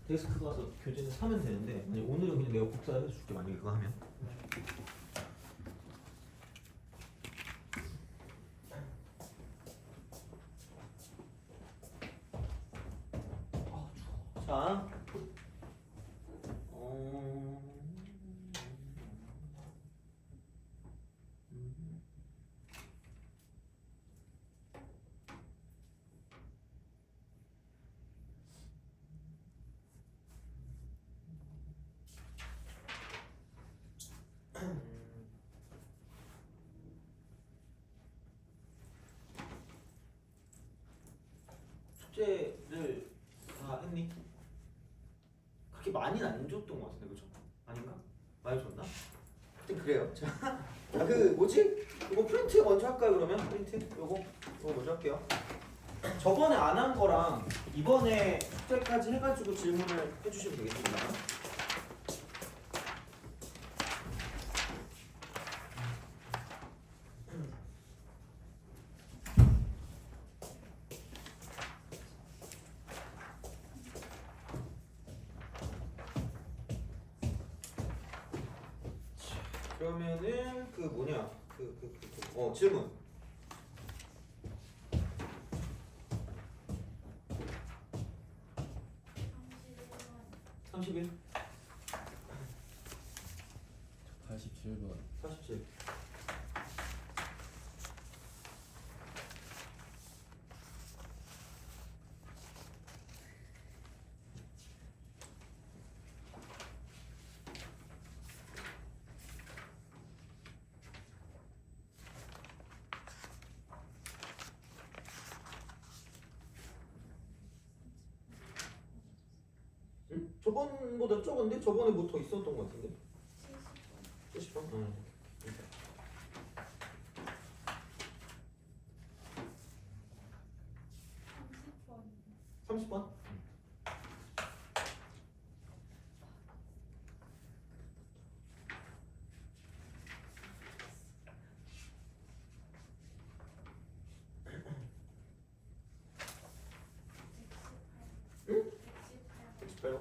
데스크 가서 교재는 사면 되는데 아니 오늘은 그냥 내가 복사를 해줄게 만약에 그거 하면. 자, 숙제를 다 했니? 그렇게 많이는 안 줬던 것 같은데 그죠? 아닌가? 많이 줬나? 하여튼 그래요. 자, 그 뭐지? 이거 프린트 먼저 할까요 그러면? 프린트? 요거 먼저 할게요. 저번에 안 한 거랑 이번에 숙제까지 해가지고 질문을 해주시면 되겠습니다. 그러면은 그 뭐냐 질문 31 87번 47 응? 저번보다 적은데? 저번에 뭐 더 있었던 것 같은데? 70번? 응. 30번? 응? 118번?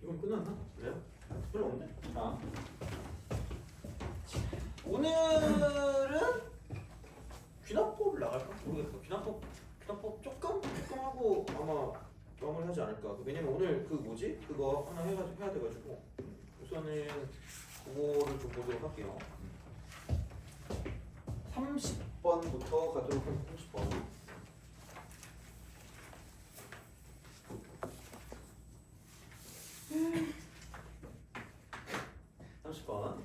이건 끝났나? 그래요? 별로 없네. 자, 오늘은 귀납법 나갈까? 모르겠어. 귀납법 조금 하고 아마 마무리하지 않을까. 왜냐면 오늘 그 뭐지? 그거 하나 해가지고 해야 돼가지고 우선은 그거를 좀 보도록 할게요. 30번부터 가도록 할게요. 30번. 30번.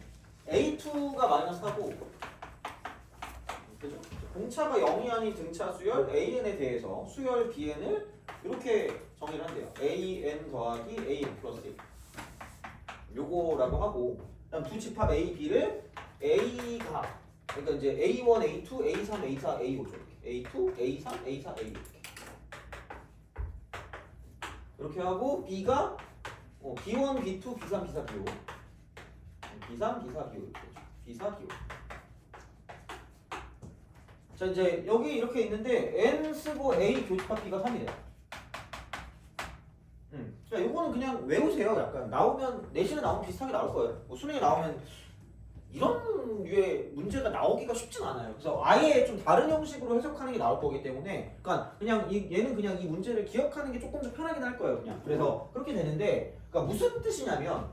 A2가 마이너스 4고, 그죠? 공차가 0이 아닌 등차 수열 AN에 대해서 수열 BN을 이렇게 정의를 한대요. AN 더하기 AN 플러스 1. 요거라고 하고, 그다음 두 집합 A, B를 A가, 그러니까 이제 A1, A2, A3, A4, A5죠. A2, A3, A4, A5 이렇게 하고 B가 B1, B2, B3, B4, B5 B3, B4, B5 B4, B5. 자 이제 여기 이렇게 있는데 N 쓰고 A 교집합 B가 3이래요. 자 요거는 그냥 외우세요. 약간 나오면 내신에 나오면 비슷하게 나올 거예요. 뭐 수능에 나오면 이런 류의 문제가 나오기가 쉽진 않아요. 그래서 아예 좀 다른 형식으로 해석하는 게 나올 거기 때문에, 그러니까 그냥 얘는 그냥 이 문제를 기억하는 게 조금 더 편하긴 할 거예요. 그냥 그래서 그렇게 되는데, 그러니까 무슨 뜻이냐면,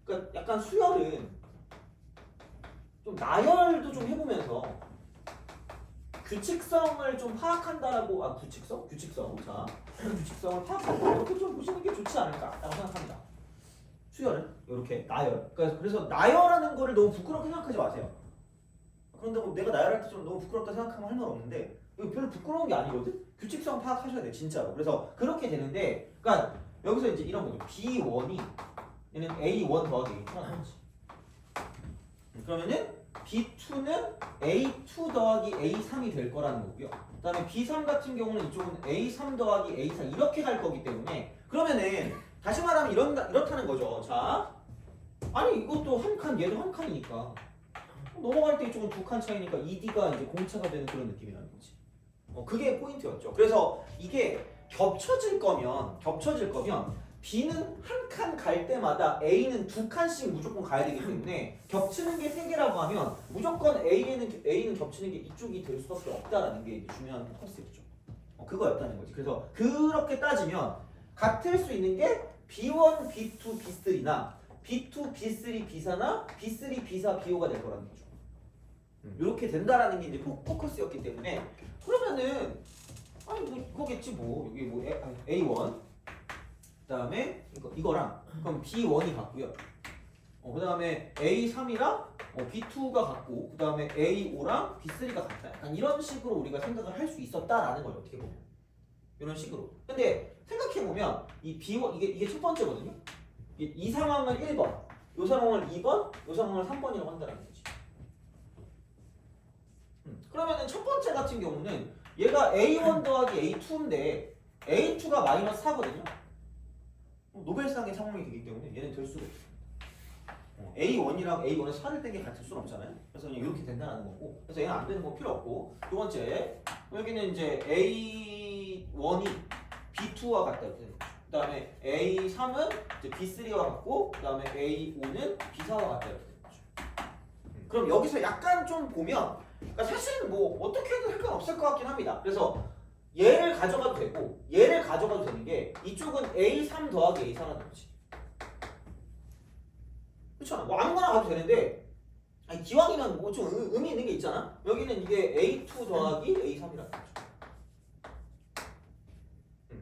그러니까 약간 수열은 좀 나열도 좀 해보면서 규칙성을 좀 파악한다라고, 규칙성? 자, 규칙성을 파악한다 이렇게 좀 보시는 게 좋지 않을까라고 생각합니다. 수열은 이렇게 나열. 그래서 나열하는 거를 너무 부끄럽게 생각하지 마세요. 그런다고 내가 나열할 때 좀 너무 부끄럽다 생각하면 할 말 없는데 이거 별로 부끄러운 게 아니거든. 규칙성 파악하셔야 돼 진짜로. 그래서 그렇게 되는데, 그러니까 여기서 이제 이런 거죠. B1이 얘는 A1 더하기 A2라는 거지. 그러면은 B2는 A2 더하기 A3이 될 거라는 거고요. 그 다음에 B3 같은 경우는 이쪽은 A3 더하기 A4 이렇게 갈 거기 때문에 그러면은 다시 말하면 이렇다는 거죠. 자, 아니 이것도 한 칸, 얘도 한 칸이니까 넘어갈 때 이쪽은 두 칸 차이니까 ED가 이제 공차가 되는 그런 느낌이라는 거지. 그게 포인트였죠. 그래서 이게 겹쳐질 거면 B는 한 칸 갈 때마다 A는 두 칸씩 무조건 가야 되기 때문에 겹치는 게 세 개라고 하면 무조건 A는 겹치는 게 이쪽이 될 수밖에 없다라는 게 이제 중요한 포커스였죠. 그거였다는 거지. 그래서 그렇게 따지면 같을 수 있는 게 B1, B2, B3나 B2, B3, B4나 B3, B4, B5가 될 거라는 거죠. 이렇게 된다라는 게 이제 포커스였기 때문에 그러면은 아니 뭐 이거겠지 뭐 여기 뭐 A1 그다음에 이거랑 그럼 B1이 같고요. 그다음에 A3이랑 B2가 같고 그다음에 A5랑 B3가 같다. 약간 이런 식으로 우리가 생각을 할 수 있었다라는 거예요. 어떻게 보면 이런 식으로. 근데 생각해 보면 이 B1 이게 첫 번째거든요. 이 상황을 1번, 이 상황을 2번, 이 상황을 3번이라고 한다는 거지. 그러면은 첫 번째 같은 경우는 얘가 A1 더하기 A2인데 A2가 마이너스 4거든요. 노벨상의 상황이 되기 때문에 얘는 될 수가 없어요. A1이랑 A1의 4를 뺀 게 같을 수는 없잖아요. 그래서 그냥 이렇게 된다는 거고. 그래서 얘는 안 되는 건 필요 없고. 두 번째 여기는 이제 A1이 B2와 같다 이렇게 되는 거죠. 그 다음에 A3은 이제 B3와 같고 그 다음에 A5는 B4와 같다 이렇게 되는 거죠. 그럼 여기서 약간 좀 보면 그러니까 사실은 뭐 어떻게든 할 건 없을 것 같긴 합니다. 그래서 얘를 가져가도 되고 얘를 가져가도 되는 게 이쪽은 A3 더하기 A4라는 거지. 그렇잖아. 뭐 아무거나 가도 되는데 아니, 기왕이면 뭐 좀 의미 있는 게 있잖아. 여기는 이게 A2 더하기 A3이라는 거죠.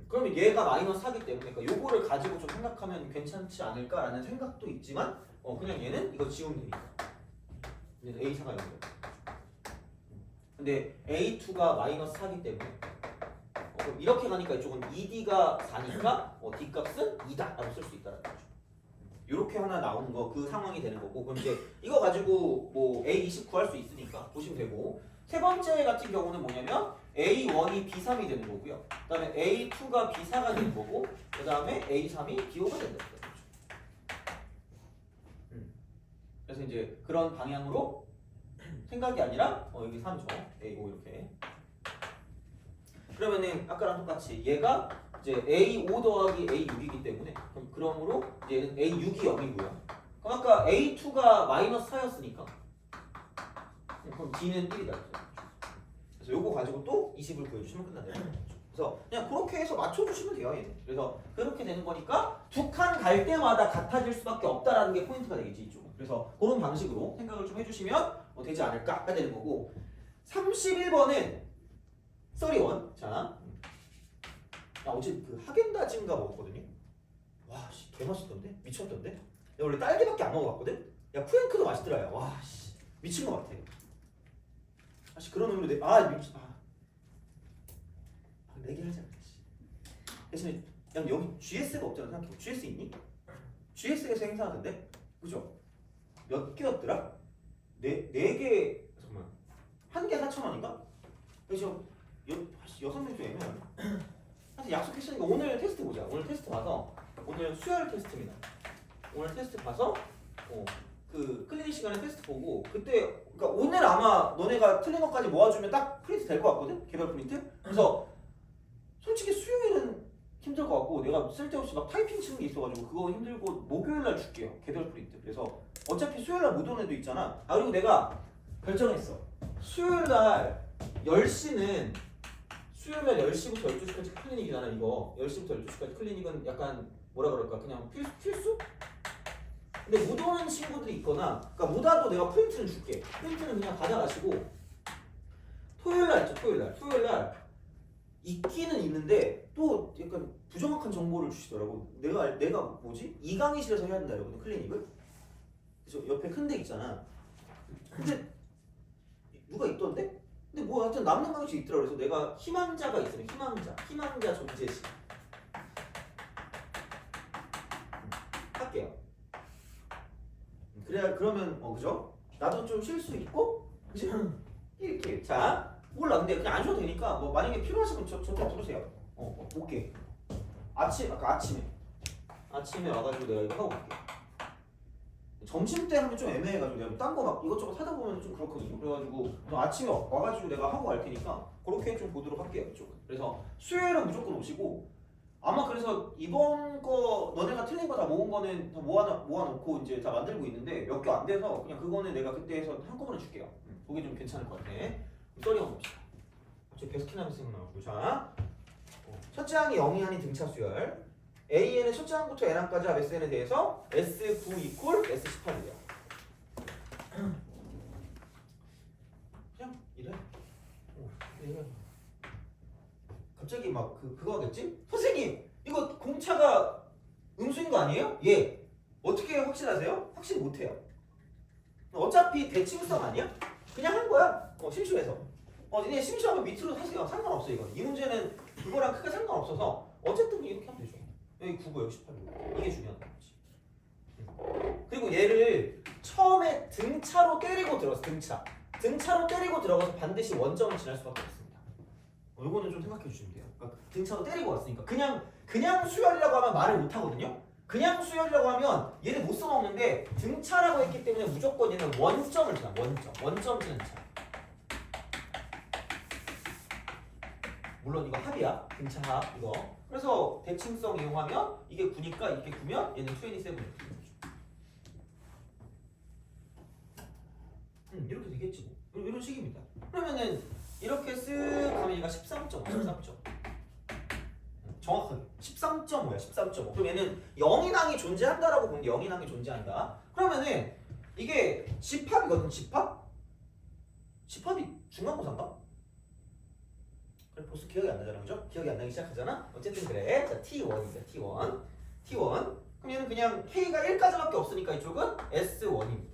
그러면 얘가 마이너스 4기 때문에 그러니까 요거를 가지고 좀 생각하면 괜찮지 않을까라는 생각도 있지만 그냥 얘는 이거 지우면 되니까 얘는 A4가 여기 근데 A2가 마이너스 4기 때문에 그럼 이렇게 가니까 이쪽은 ED가 4니까 D 값은 2다 라고 쓸 수 있다는 거죠. 이렇게 하나 나오는 거 그 상황이 되는 거고 그럼 이제 이거 가지고 뭐 A20 구할 수 있으니까 보시면 되고 세 번째 같은 경우는 뭐냐면 A1이 B3이 되는 거고요. 그 다음에 A2가 B4가 되는 거고 그 다음에 A3이 B5가 된다는 거죠. 그래서 이제 그런 방향으로 생각이 아니라 여기 3죠. A5 이렇게. 그러면은 아까랑 똑같이 얘가 이제 A5 더하기 A6이기 때문에 그러므로 얘는 A6이 0이고요. 그럼 아까 A2가 마이너스 4였으니까 그럼 D는 1이다. 그래서 요거 가지고 또 20을 구해주시면 끝난다는 거죠. 그래서 그냥 그렇게 해서 맞춰주시면 돼요. 얘는. 그래서 그렇게 되는 거니까 두 칸 갈 때마다 같아질 수밖에 없다라는 게 포인트가 되겠지 이쪽은. 그래서 그런 방식으로 생각을 좀 해주시면 되지 않을까가 되는 거고 31번은 31. 자, 나 어제 그 하겐다즈인가 먹었거든요. 와, 씨, 개 맛있던데? 미쳤던데? 내가 원래 딸기밖에 안 먹어봤거든? 야, 프랭크도 맛있더라. 야. 와, 씨, 미친 것 같아. 아씨 그런 의미로 내기하지 않겠지. 대신에 야 여기 GS가 없잖아 생각해. GS 있니? GS에서 행사하던데, 그죠? 몇 개였더라? 네 개. 잠깐만. 한 개 4,000원인가? 그래서 6명 중에 사실 약속했으니까 오늘 테스트 보자. 오늘 테스트 봐서 오늘 수요일 테스트입니다. 오늘 테스트 봐서 그 클리닉 시간에 테스트 보고 그때 그러니까 오늘 아마 너네가 틀린 것까지 모아주면 딱 프린트 될 것 같거든? 개별 프린트? 그래서 솔직히 수요일은 힘들 것 같고 내가 쓸데없이 막 타이핑 치는 게 있어가지고 그거 힘들고 목요일날 줄게요. 개별 프린트. 그래서 어차피 수요일날 못 오는 애도 있잖아. 그리고 내가 결정했어. 수요일날 10시는 수요일날 10시부터 12시까지 클리닉이잖아 이거. 10시부터 12시까지 클리닉은 약간 뭐라 그럴까 그냥 필수? 근데 못 오는 친구들이 있거나 그러니까 못 와도 내가 프린트는 줄게. 프린트는 그냥 가져가시고 토요일날 있죠. 토요일날 있기는 있는데 또 약간 부정확한 정보를 주시더라고. 내가 뭐지? 이강의실에서 해야 된다 이러거든 클리닉을. 그래서 옆에 큰 데 있잖아. 근데 누가 있던데? 근데 뭐 하여튼 남는 강의실 있더라. 그래서 내가 희망자가 있으면 희망자 존재시. 할게요. 그래야 그러면 그죠? 나도 좀 쉴 수 있고 그지? 이렇게 자 몰라 근데 그냥 안 쉬어도 되니까 뭐 만약에 필요하시면 저때 부르세요. 오케이. 아침에 와가지고 내가 이거 하고 갈게. 점심 때 하면 좀 애매해가지고 내가 딴 거 막 이것저것 하다 보면 좀 그렇거든요. 그래가지고 아침에 와가지고 내가 하고 갈 테니까 그렇게 좀 보도록 할게요. 이쪽은. 그래서 수요일은 무조건 오시고 아마 그래서 이번 거 너네가 틀린 거 다 모은 거는 다 모아놓고 이제 다 만들고 있는데 몇 개 안 돼서 그냥 그거는 내가 그때 해서 한꺼번에 줄게요. 그게 좀 괜찮을 것 같아. 썰이만 봅시다. 갑자기 베스킨라빈스 생각나고 자 첫째 항이 0이 아닌 등차 수열 AN의 첫째 항부터 N항까지 합 SN에 대해서 S9 이퀄 S18이래요. 그냥 이래. 이래. 갑자기 막 그거 하겠지? 선생님 이거 공차가 음수인 거 아니에요? 예. 어떻게 확신하세요? 확신 못해요. 어차피 대칭성 아니야? 그냥 한 거야. 심심해서. 니네 심심하면 밑으로 하세요. 상관없어 이건. 이 문제는 그거랑 크게 상관없어서 어쨌든 이렇게 하면 되죠. 여기 9고 여기 18고 이게 중요한 거지. 그리고 얘를 처음에 등차로 때리고 들어가서 등차로 때리고 들어가서 반드시 원점을 지날 수밖에 없습니다. 요거는 좀 생각해 주시면 돼요. 그러니까 등차로 때리고 왔으니까 그냥 수열이라고 하면 말을 못 하거든요. 그냥 수열이라고 하면 얘를 못 써먹는데 등차라고 했기 때문에 무조건 얘는 원점을 지나 원점 지는 차. 물론 이거 합이야. 등차 합 이거. 그래서 대칭성 이용하면 이게 9니까 이게 9면 얘는 27 이렇게 되는 거죠. 이렇게 되겠지 뭐. 이런 식입니다. 그러면은 이렇게 쓱 가면 얘가 13점. 정확하게 13.5야. 13.5. 그럼 얘는 영인항이 존재한다라고 보는데 영인항이 존재한다. 그러면은 이게 집합이거든. 집합이 중간고사인가? 그래 벌써 기억이 안 나잖아, 그죠? 기억이 안 나기 시작하잖아. 어쨌든 그래. 자 T1이죠. T1. 그럼 얘는 그냥 K가 1까지밖에 없으니까 이쪽은 S1입니다.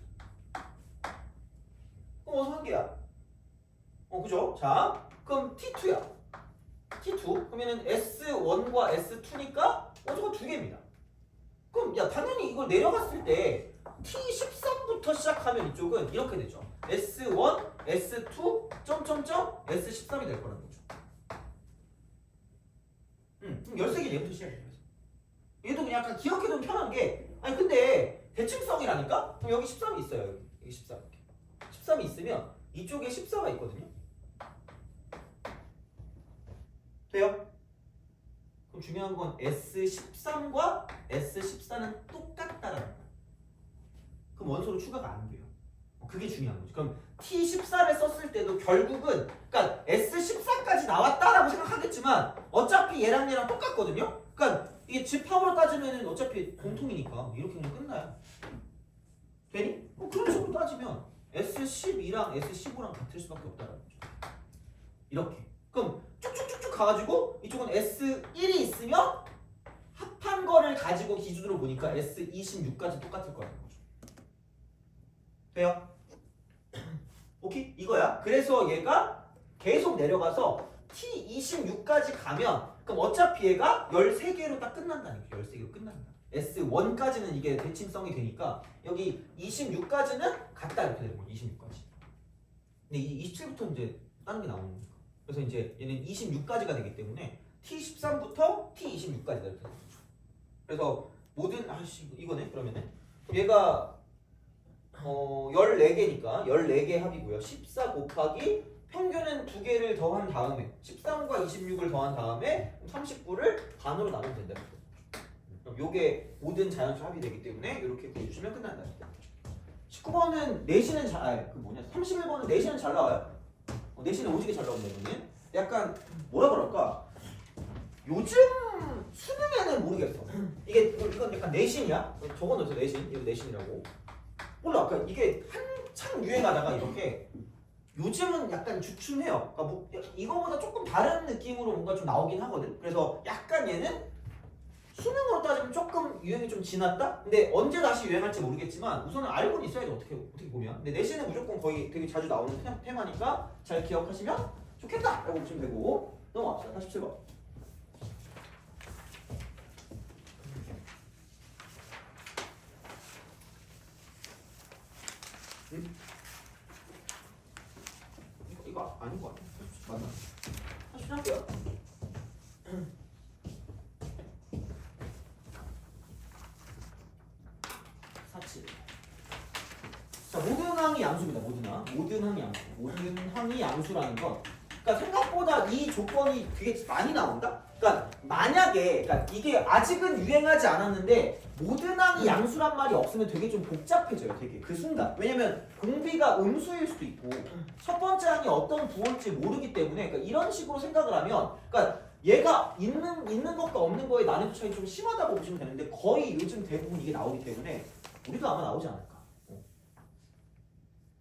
그럼 어디서 한 개야? 그죠? 자, 그럼 T2야. T2. 그러면은 S1과 S2니까 저거 두 개입니다. 그럼 야 당연히 이걸 내려갔을 때 T13부터 시작하면 이쪽은 이렇게 되죠. S1, S2, S13이 될 거라는 거죠. 그럼 13개 얘부터 시작해요. 얘도 그냥 약간 기억해두면 편한 게 아니 근데 대칭성이라니까? 그럼 여기 13이 있어요. 여기 13 이렇게. 13이 있으면 이쪽에 14가 있거든요. 돼요? 그럼 중요한 건 S13과 S14는 똑같다라는 거야. 그럼 원소로 추가가 안 돼요. 그게 중요한 거지. 그럼 T14를 썼을 때도 결국은 그러니까 S14까지 나왔다라고 생각하겠지만 어차피 얘랑 똑같거든요. 그러니까 이게 집합으로 따지면은 어차피 공통이니까 이렇게 그냥 끝나요. 되니? 그런 식으로 따지면 S12랑 S15랑 같을 수밖에 없다라는 거죠. 이렇게. 그럼 쭉쭉쭉쭉 가가지고 이쪽은 S1이 있으면 합한 거를 가지고 기준으로 보니까 S26까지 똑같을 거라는 거죠. 돼요? 오케이? 이거야. 그래서 얘가 계속 내려가서 T26까지 가면 그럼 어차피 얘가 13개로 딱 끝난다는 거죠. 13개로 끝난다. S1까지는 이게 대칭성이 되니까 여기 26까지는 같다 이렇게 되는 거예요. 26까지. 근데 이 27부터 이제 다른 게 나오는 거예요. 그래서 이제 얘는 26까지가 되기 때문에 T13부터 T26까지가 이렇게 되는 거죠. 그래서 모든 이거네 그러면은 그럼 얘가 14개니까 14개 합이고요. 14 곱하기 평균은 2개를 더한 다음에 13과 26을 더한 다음에 39를 반으로 나누면 된다. 그럼 요게 모든 자연수 합이 되기 때문에 이렇게 구해주시면 끝난다. 19번은 내신은 31번은 내신은 잘 나와요. 내신은 오지게 잘 나온다. 이거는 약간 뭐라 그럴까? 요즘 수능에는 모르겠어. 이건 약간 내신이야? 적어놓으세요. 내신. 이거 내신이라고. 몰라. 그러니까 이게 한참 유행하다가 이렇게 요즘은 약간 주춤해요. 그러니까 뭐 이거보다 조금 다른 느낌으로 뭔가 좀 나오긴 하거든. 그래서 약간 얘는 수능으로 따지면 조금 유행이 좀 지났다? 근데 언제 다시 유행할지 모르겠지만 우선은 알고는 있어야지 어떻게 보면. 근데 내신은 무조건 거의 되게 자주 나오는 테마니까 잘 기억하시면 좋겠다! 라고 보시면 되고 넘어갑시다. 47번. 아닌 거 같아. 맞나? 다시 할게요. 47. 자, 모든 항이 양수입니다. 모든 항. 모든 항이 양수. 모든 항이 양수라는 건 그러니까 생각보다 이 조건이 되게 많이 나온다? 그러니까 만약에 그러니까 이게 아직은 유행하지 않았는데 모든 항이 양수란 말이 없으면 되게 좀 복잡해져요. 되게 그 순간. 왜냐면 공비가 음수일 수도 있고 첫 번째 항이 어떤 부호일지 모르기 때문에 그러니까 이런 식으로 생각을 하면 그러니까 얘가 있는 것과 없는 거의 난이도 차이 좀 심하다고 보시면 되는데 거의 요즘 대부분 이게 나오기 때문에 우리도 아마 나오지 않을까.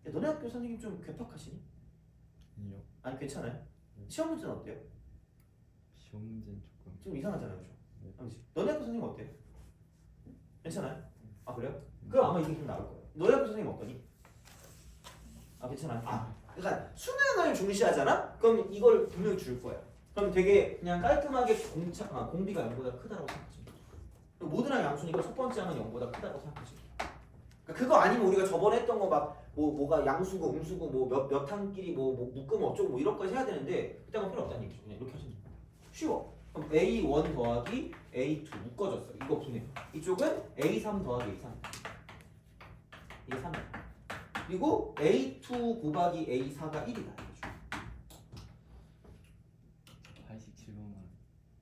야, 너네 학교 선생님 좀 괴팍하시니? 아니요. 아니 괜찮아요? 시험 문제는 어때요? 시험 문제는 조금. 좀 이상하잖아요, 그죠? 네. 아니지? 너네 학교 선생님 어때요? 괜찮아요? 아 그래요? 그럼 아마 이게 좀 나올 거예요. 너네 학교 선생님 어떠니? 아 괜찮아요? 아 그러니까 수능을 중시하잖아? 그럼 이걸 분명히 줄 거야. 그럼 되게 그냥 깔끔하게 공비가 0보다 크다고 생각하시면 돼요. 모든 항 양수니까 첫 번째 항은 0보다 크다고 생각하시면 돼요. 그러니까 그거 아니면 우리가 저번에 했던 거 막 뭐가 양수고 음수고 뭐 몇 항끼리 뭐 묶으면 어쩌고 뭐 이런 거까지 해야 되는데 그딴 건 필요 없다는 얘기죠. 그냥 이렇게 하시면 돼요. 쉬워. 그럼 A1 더하기 A2 묶어졌어. 이거 분해. 이쪽은 A3 더하기 A3. 이게 3이야. 그리고 A2 곱하기 A4가 1이다. 87번만.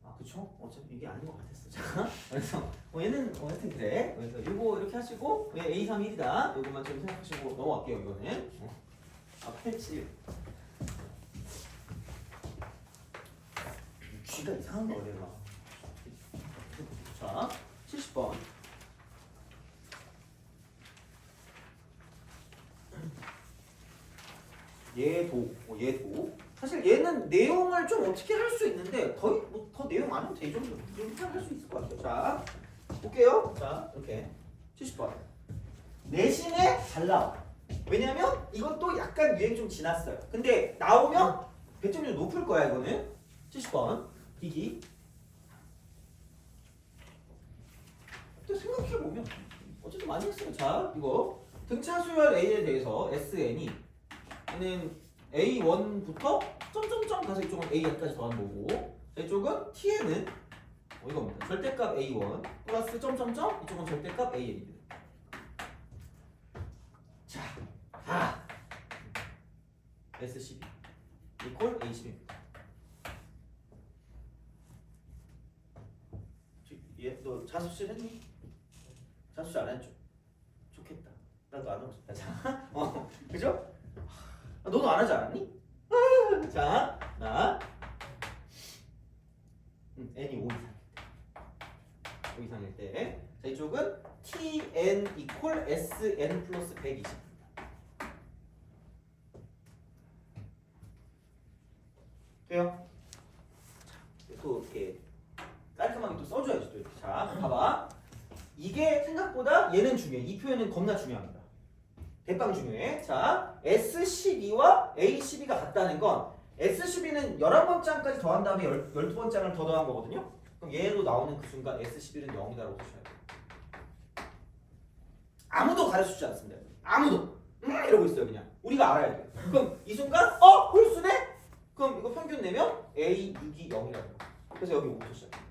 아 그쵸? 어차피 이게 아닌 것 같았어. 자, 그래서 얘는 하여튼 그래. 그래서 이거 이렇게 하시고 A3 1이다. 이거만 좀 생각하시고 넘어갈게요. 이거는 아 87. 쥐가 이상한 거 내가. 자 70번. 얘도 사실 얘는 내용을 좀 어떻게 할 수 있는데 거의 뭐 더 내용 안 해도 돼. 이 정도 이렇게 할 수 있을 것 같아요. 자 볼게요. 자 이렇게 70번 내신에 잘 나와. 왜냐면 이것도 약간 유행 좀 지났어요. 근데 나오면 배점률 높을 거야. 이거는 70번 기기. 또 생각해보면 어쨌든 많이 했어요. 자 이거 등차 수열 A에 대해서 SN이 얘는 A1부터 점점점 가서 이쪽은 AN까지 더한 거고 자, 이쪽은 T에는 이겁니다. 절대값 A1 플러스 점점점 이쪽은 절대값 AN입니다. 자, S12 이퀄 A10입니다. 얘너 자습실 했니? 자습실 안 했죠? 좋겠다. 나도 안 하고 싶다. 자, 그죠? 너도 안 하지 않았니? 자, 나 n이 5 이상일 때 자, 이쪽은 tn 이퀄 sn 플러스 120입니다. 돼요? 자, 또 이렇게 깔끔하게 또 써줘야지 또 이렇게. 자, 봐봐. 이게 생각보다 얘는 중요해. 이 표현은 겁나 중요합니다. 대빵 중요해. 자, S12와 A12가 같다는 건 S12는 11번장까지 더한 다음에 12번장을 더 더한 거거든요. 그럼 얘로 나오는 그 순간 S11은 0이다라고 보셔야 돼요. 아무도 가르쳐주지 않습니다. 아무도. 이러고 있어요 그냥. 우리가 알아야 돼요. 그럼 이 순간 홀수네? 그럼 이거 평균 내면 A6이 0이라는 거. 그래서 여기 5부터 시작합니다.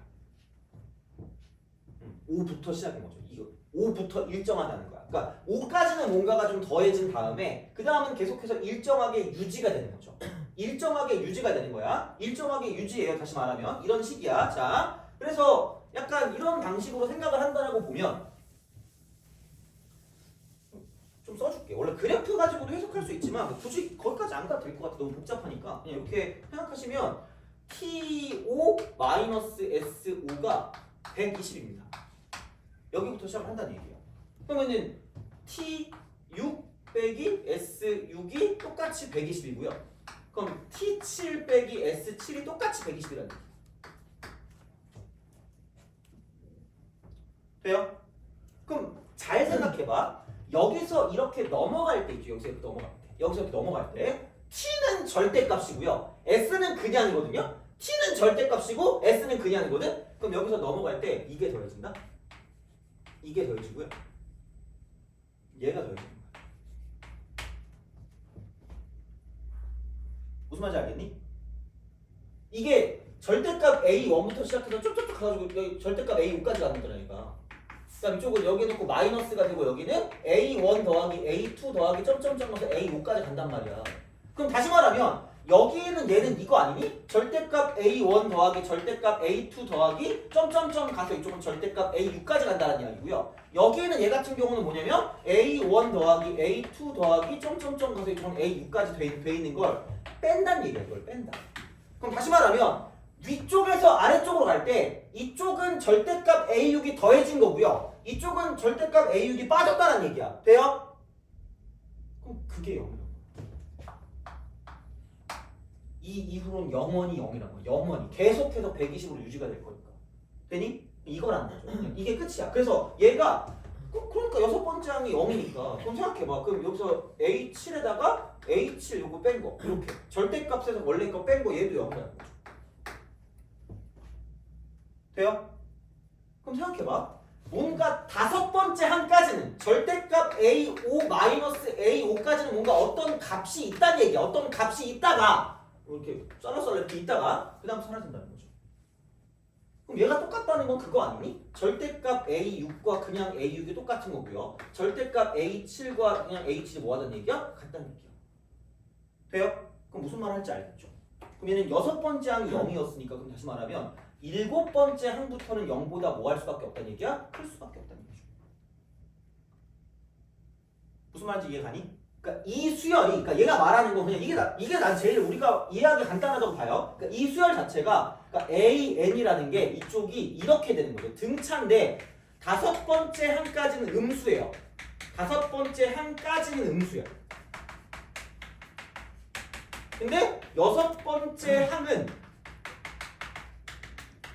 5부터 시작인 거죠. 이거 5부터 일정하다는 거야. 그러니까 5까지는 뭔가가 좀 더해진 다음에 그 다음은 계속해서 일정하게 유지가 되는 거죠. 일정하게 유지가 되는 거야. 일정하게 유지해요. 다시 말하면 이런 식이야. 자, 그래서 약간 이런 방식으로 생각을 한다라고 보면 좀 써줄게. 원래 그래프 가지고도 해석할 수 있지만 굳이 거기까지 안 가도 될 것 같아. 너무 복잡하니까 그냥 이렇게 생각하시면 T5-S5가 120입니다. 여기부터 시작한다는 얘기예요. 그러면은 T6 빼기 S6이 똑같이 120이고요. 그럼 T7 빼기 S7이 똑같이 120이라는 얘기예요. 돼요? 그럼 잘 생각해봐. 여기서 이렇게 넘어갈 때 있죠. 여기서 이렇게 넘어갈 때. 여기서 이렇게 넘어갈 때 T는 절대값이고요. S는 그냥이거든요. T는 절대값이고 S는 그냥이거든. 그럼 여기서 넘어갈 때 이게 더해진다. 이게 더해지고요. 얘가 더해지는 거야. 무슨 말인지 알겠니? 이게 절대값 A1부터 시작해서 쭉쭉쭉 가가지고 여기 절대값 A5까지 가는 거라니까. 그다음 이쪽은 여기 놓고 마이너스가 되고 여기는 A1 더하기 A2 더하기 점점점 해서 A5까지 간단 말이야. 그럼 다시 말하면 여기에는 얘는 이거 아니니? 절대값 A1 더하기 절대값 A2 더하기 점점점 가서 이쪽은 절대값 A6까지 간다는 이야기고요. 여기에는 얘 같은 경우는 뭐냐면 A1 더하기 A2 더하기 점점점 가서 이쪽은 A6까지 돼 있는 걸 뺀다는 얘기야. 이걸 뺀다. 그럼 다시 말하면 위쪽에서 아래쪽으로 갈 때 이쪽은 절대값 A6이 더해진 거고요. 이쪽은 절대값 A6이 빠졌다는 얘기야. 돼요? 그럼 그게 0이라고. 이 이후로는 영원히 0이란 거야. 영원히. 계속해서 120으로 유지가 될 거니까. 되니? 이거란 거죠. 이게 끝이야. 그래서 얘가 그러니까 여섯 번째 항이 0이니까 그럼 생각해봐. 그럼 여기서 A7에다가 A7 요거 뺀 거 이렇게 절대값에서 원래 거 뺀 거 얘도 0이라는 거죠. 돼요? 그럼 생각해봐. 뭔가 다섯 번째 항까지는 절대값 A5 마이너스 A5까지는 뭔가 어떤 값이 있다는 얘기야. 어떤 값이 있다가 이렇게 잘라서 이렇게 있다가 그 다음 사라진다는 거죠. 그럼 얘가 똑같다는 건 그거 아니니? 절대값 A6과 그냥 A6이 똑같은 거고요. 절대값 A7과 그냥 A7이 뭐 하다는 얘기야? 같다는 얘기야. 돼요? 그럼 무슨 말 할지 알겠죠? 그럼 얘는 여섯 번째 항이 0이었으니까 그럼 다시 말하면 일곱 번째 항부터는 0보다 뭐 할 수밖에 없다는 얘기야? 클 수밖에 없다는 거죠. 무슨 말인지 이해가니? 그러니까 이 수열이, 그러니까 얘가 말하는 건 그냥 이게 난 제일 우리가 이해하기 간단하다고 봐요. 그러니까 이 수열 자체가 그러니까 AN이라는 게 이쪽이 이렇게 되는 거죠. 등차인데 다섯 번째 항까지는 음수예요. 다섯 번째 항까지는 음수야. 근데 여섯 번째 항은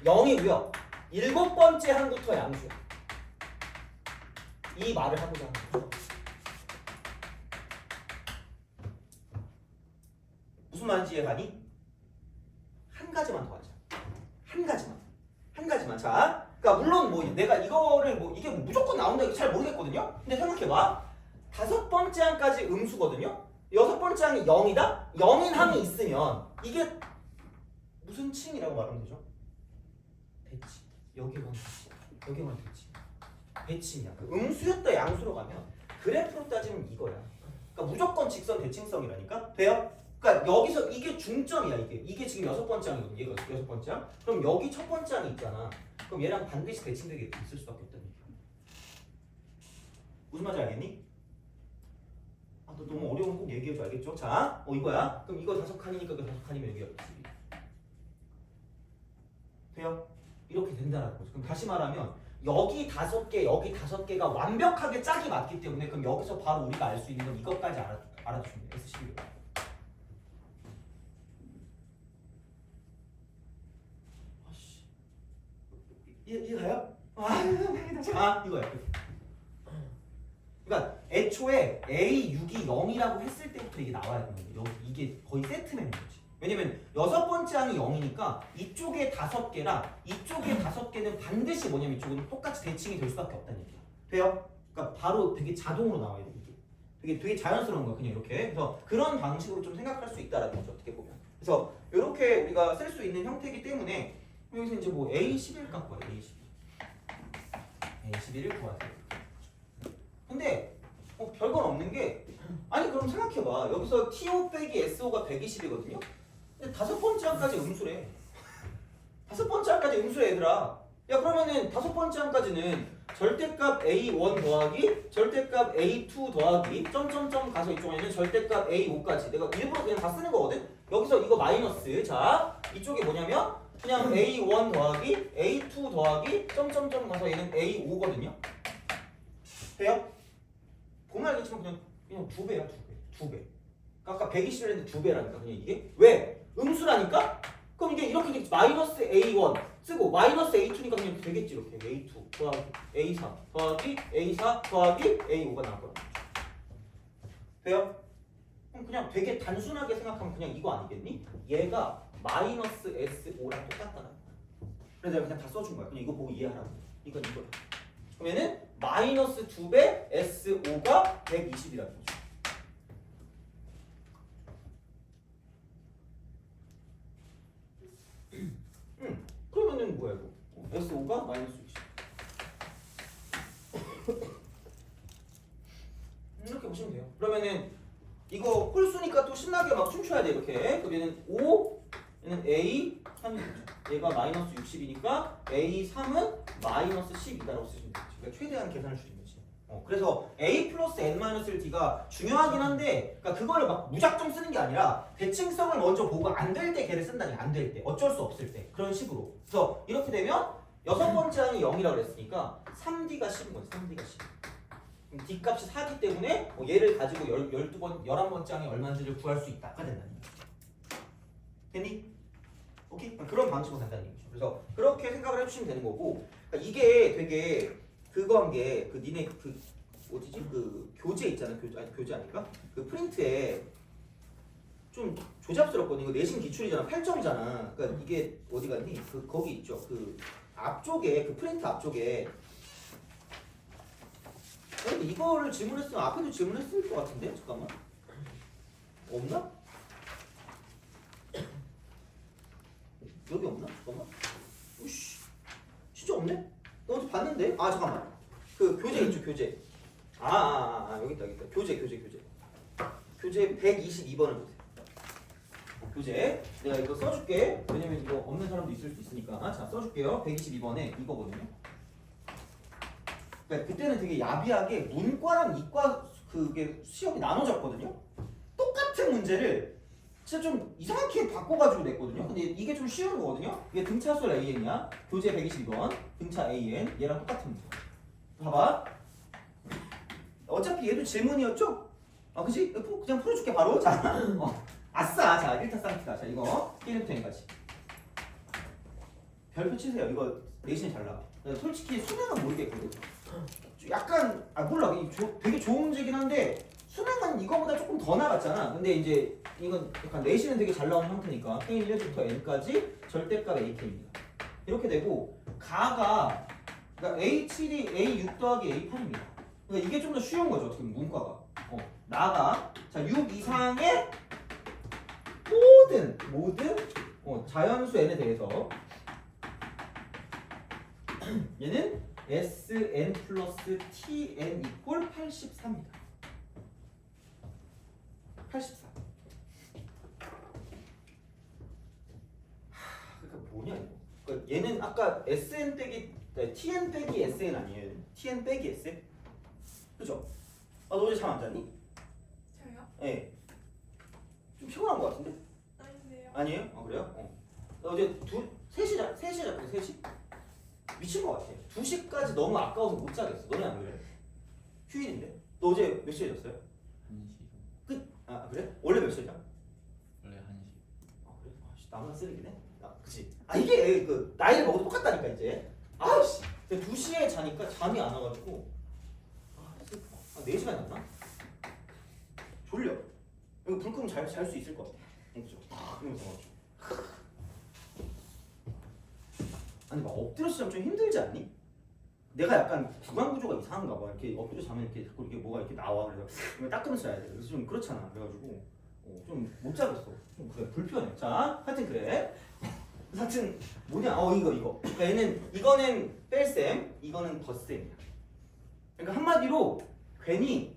0이고요. 일곱 번째 항부터 양수야. 이 말을 하고자 하는 거죠. 무슨 말인지 이해가니? 한 가지만 더 하자. 한 가지만. 자, 그러니까 물론 뭐 내가 이거를 뭐 이게 무조건 나온다 이거 잘 모르겠거든요. 근데 생각해봐. 다섯 번째 항까지 음수거든요. 여섯 번째 항이 0이다? 0인 항이 있으면 이게 무슨 칭이라고 말하면 되죠? 대칭. 여기만 대칭. 대칭이야. 그 음수였다 양수로 가면 그래프로 따지면 이거야. 그러니까 무조건 직선 대칭성이라니까. 돼요? 그러니까 여기서 이게 중점이야. 이게 지금 여섯 번째 항이거든. 얘가 여섯 번째 항. 그럼 여기 첫 번째 항이 있잖아. 그럼 얘랑 반드시 대칭되게 있을 수밖에 없다는 얘기야. 무슨 말인지 알겠니? 아, 너 너무 어려운 거 꼭 얘기해줘. 알겠죠? 자, 이거야. 그럼 이거 다섯 칸이니까 그 다섯 칸이면 여기가 12. 돼요? 이렇게 된다는 거죠. 그럼 다시 말하면 여기 다섯 개, 여기 다섯 개가 완벽하게 짝이 맞기 때문에 그럼 여기서 바로 우리가 알 수 있는 건 이것까지 알아주시면 돼요. S11. 아씨, 이해가요? 자, 이거야. 그러니까 애초에 A6이 0이라고 했을 때부터 이게 나와야 되는 거예요. 이게 거의 세트면 거지. 왜냐면 여섯 번째 항이 0이니까 이쪽에 다섯 개랑 이쪽에 다섯 개는 반드시 뭐냐면 이쪽은 똑같이 대칭이 될 수밖에 없다는 얘기야. 돼요? 그러니까 바로 되게 자동으로 나와야 돼 이게. 되게 자연스러운 거야 그냥 이렇게. 그래서 그런 방식으로 좀 생각할 수 있다라는 거죠 어떻게 보면. 그래서 이렇게 우리가 쓸 수 있는 형태이기 때문에 여기서 이제 뭐 A11 갖고 와요. A11을 구하세요. 근데 별건 없는 게 아니 그럼 생각해봐. 여기서 TO 빼기 SO가 120이거든요. 근데 다섯 번째 항까지 음수래. 다섯 번째 항까지 음수래 얘들아. 야 그러면은 다섯 번째 항까지는 절대값 A1 더하기 절대값 A2 더하기 점점점 가서 이쪽에는 절대값 A5까지 내가 일부러 그냥 다 쓰는 거거든. 여기서 이거 마이너스. 자 이쪽이 뭐냐면 그냥 A1 더하기 A2 더하기 점점점 가서 얘는 A5거든요. 돼요? 보면 알겠지만 그냥 두 배야 두 배. 아까 120을 했는데 두 배라니까 그냥 이게 왜? 음수라니까? 그럼 이게 이렇게 되겠지. 마이너스 A1 쓰고 마이너스 A2니까 그냥 되겠지 이렇게 A2 더하기 A3 더하기 A4 더하기 A5가 나올 거야. 돼요? 그럼 그냥 되게 단순하게 생각하면 그냥 이거 아니겠니? 얘가 마이너스 S5랑 똑같다는 거야. 그래서 내가 그냥 다 써준 거야. 그냥 이거 보고 이해하라고. 이건 이거야. 그러면은 마이너스 2배 S5가 120이라는 거죠. S5가 마이너스 60. 이렇게 보시면 돼요. 그러면은 이거 홀수니까 또 신나게 막 춤춰야 돼 이렇게. 그럼 얘는 5, 얘는 A 3, 얘가 마이너스 60이니까 A 3은 마이너스 12다라고 쓰시면 되죠. 그러니까 최대한 계산을 줄인 거지. 그래서 A 플러스 N 마이너스 D가 중요하긴 한데, 그러니까 그거를 막 무작정 쓰는 게 아니라 대칭성을 먼저 보고 안 될 때 걔를 쓴다니, 안 될 때, 어쩔 수 없을 때 그런 식으로. 그래서 이렇게 되면 여섯 번째 항이 0이라고 그랬으니까 3D가 10인 거지. 3D가 10. D 값이 4기 때문에 얘를 가지고 12번, 11번째 항이 얼마인지를 구할 수 있다가 된다는 거죠. 됐니? 오케이? 그런 방식으로 간다는 얘기죠. 그래서 그렇게 생각을 해주시면 되는 거고, 그러니까 이게 되게 그거 한 게 그 니네 그 어디지? 그 교재 있잖아. 교재 아닐까? 그 프린트에 좀 조잡스럽거든. 이거 내신 기출이잖아. 8점이잖아. 그러니까 이게 어디 갔니? 그 거기 있죠. 그 앞쪽에 그 프린트 앞쪽에 이거를 질문했으면 앞에도 질문했을 것 같은데? 잠깐만. 없나? 여기 없나? 잠깐만. 오씨. 진짜 없네? 나 어디 봤는데? 아 잠깐만. 그 교재 있죠, 교재. 여기 있다. 교재. 교재 122번을 보세요. 교재. 내가 이거 써줄게. 왜냐면 이거 없는 사람도 있을 수 있으니까. 자, 써줄게요. 122번에 이거거든요. 그러니까 그때는 되게 야비하게 문과랑 이과 그게 시험이 나눠졌거든요. 똑같은 문제를 진짜 좀 이상하게 바꿔가지고 냈거든요. 근데 이게 좀 쉬운 거거든요. 이게 등차수 AN이야. 교재 122번 등차 AN 얘랑 똑같은 문제. 봐봐. 어차피 얘도 질문이었죠? 그치? 그냥 풀어줄게 바로. 자, 아싸. 자, 1타 쌍피다. 자, 이거 1부터 N까지. 별표 치세요. 이거 내신이 잘 나와. 솔직히 수능은 모르겠거든. 약간 몰라. 되게 좋은 문제긴 한데 수능은 이거보다 조금 더 나갔잖아. 근데 이제 이건 약간 내신은 되게 잘 나온 형태니까 K1부터 N까지 절대값 AK입니다. 이렇게 되고 가가 그러니까 A7이 A6 더하기 A8입니다. 그러니까 이게 좀 더 쉬운 거죠. 어떻게 보면 문과가. 나가 자 6 이상의 모든 자연수 n에 대해서 얘는 Sn 플러스 Tn 이꼴 84입니다. 84. 그러니까 뭐냐 이거. 그러니까 얘는 아까 Sn 빼기 Tn 빼기 Sn 아니에요? Tn 빼기 Sn? 그죠? 너 어제 잠 안 잤니? 저요? 네. 좀 피곤한 것 같은데? 아닌데요. 아니에요? 그래요? 나 어제 3시 잤거든. 3시? 미친 것 같아. 2시까지 너무 아까워서 못 자겠어. 너네 안 그래? 휴일인데? 너 어제 몇 시에 잤어요? 1시. 끝? 그래? 원래 몇 시에 자? 원래 1시. 그래? 나만 쓰레기네? 그치? 이게 그 나이를 먹어도 똑같다니까 이제. 아씨 2시에 자니까 잠이 안 와가지고 4시간 잤나? 졸려. 이거 불 끄면 잘 수 있을 것 같아. 그죠? 이러면서 아니 막 엎드려 자면 좀 힘들지 않니? 내가 약간 구강 구조가 이상한가 봐. 이렇게 엎드려 자면 이렇게 자꾸 이렇게 뭐가 이렇게 나와. 그래서 이거 닦으면서 자야 돼. 그래서 좀 그렇잖아. 그래가지고 좀 못 자겠어. 좀 그래 불편해. 자, 하여튼 그래. 하여튼 뭐냐? 이거. 그러니까 이거는 뺄셈, 이거는 덧셈이야. 그러니까 한마디로 괜히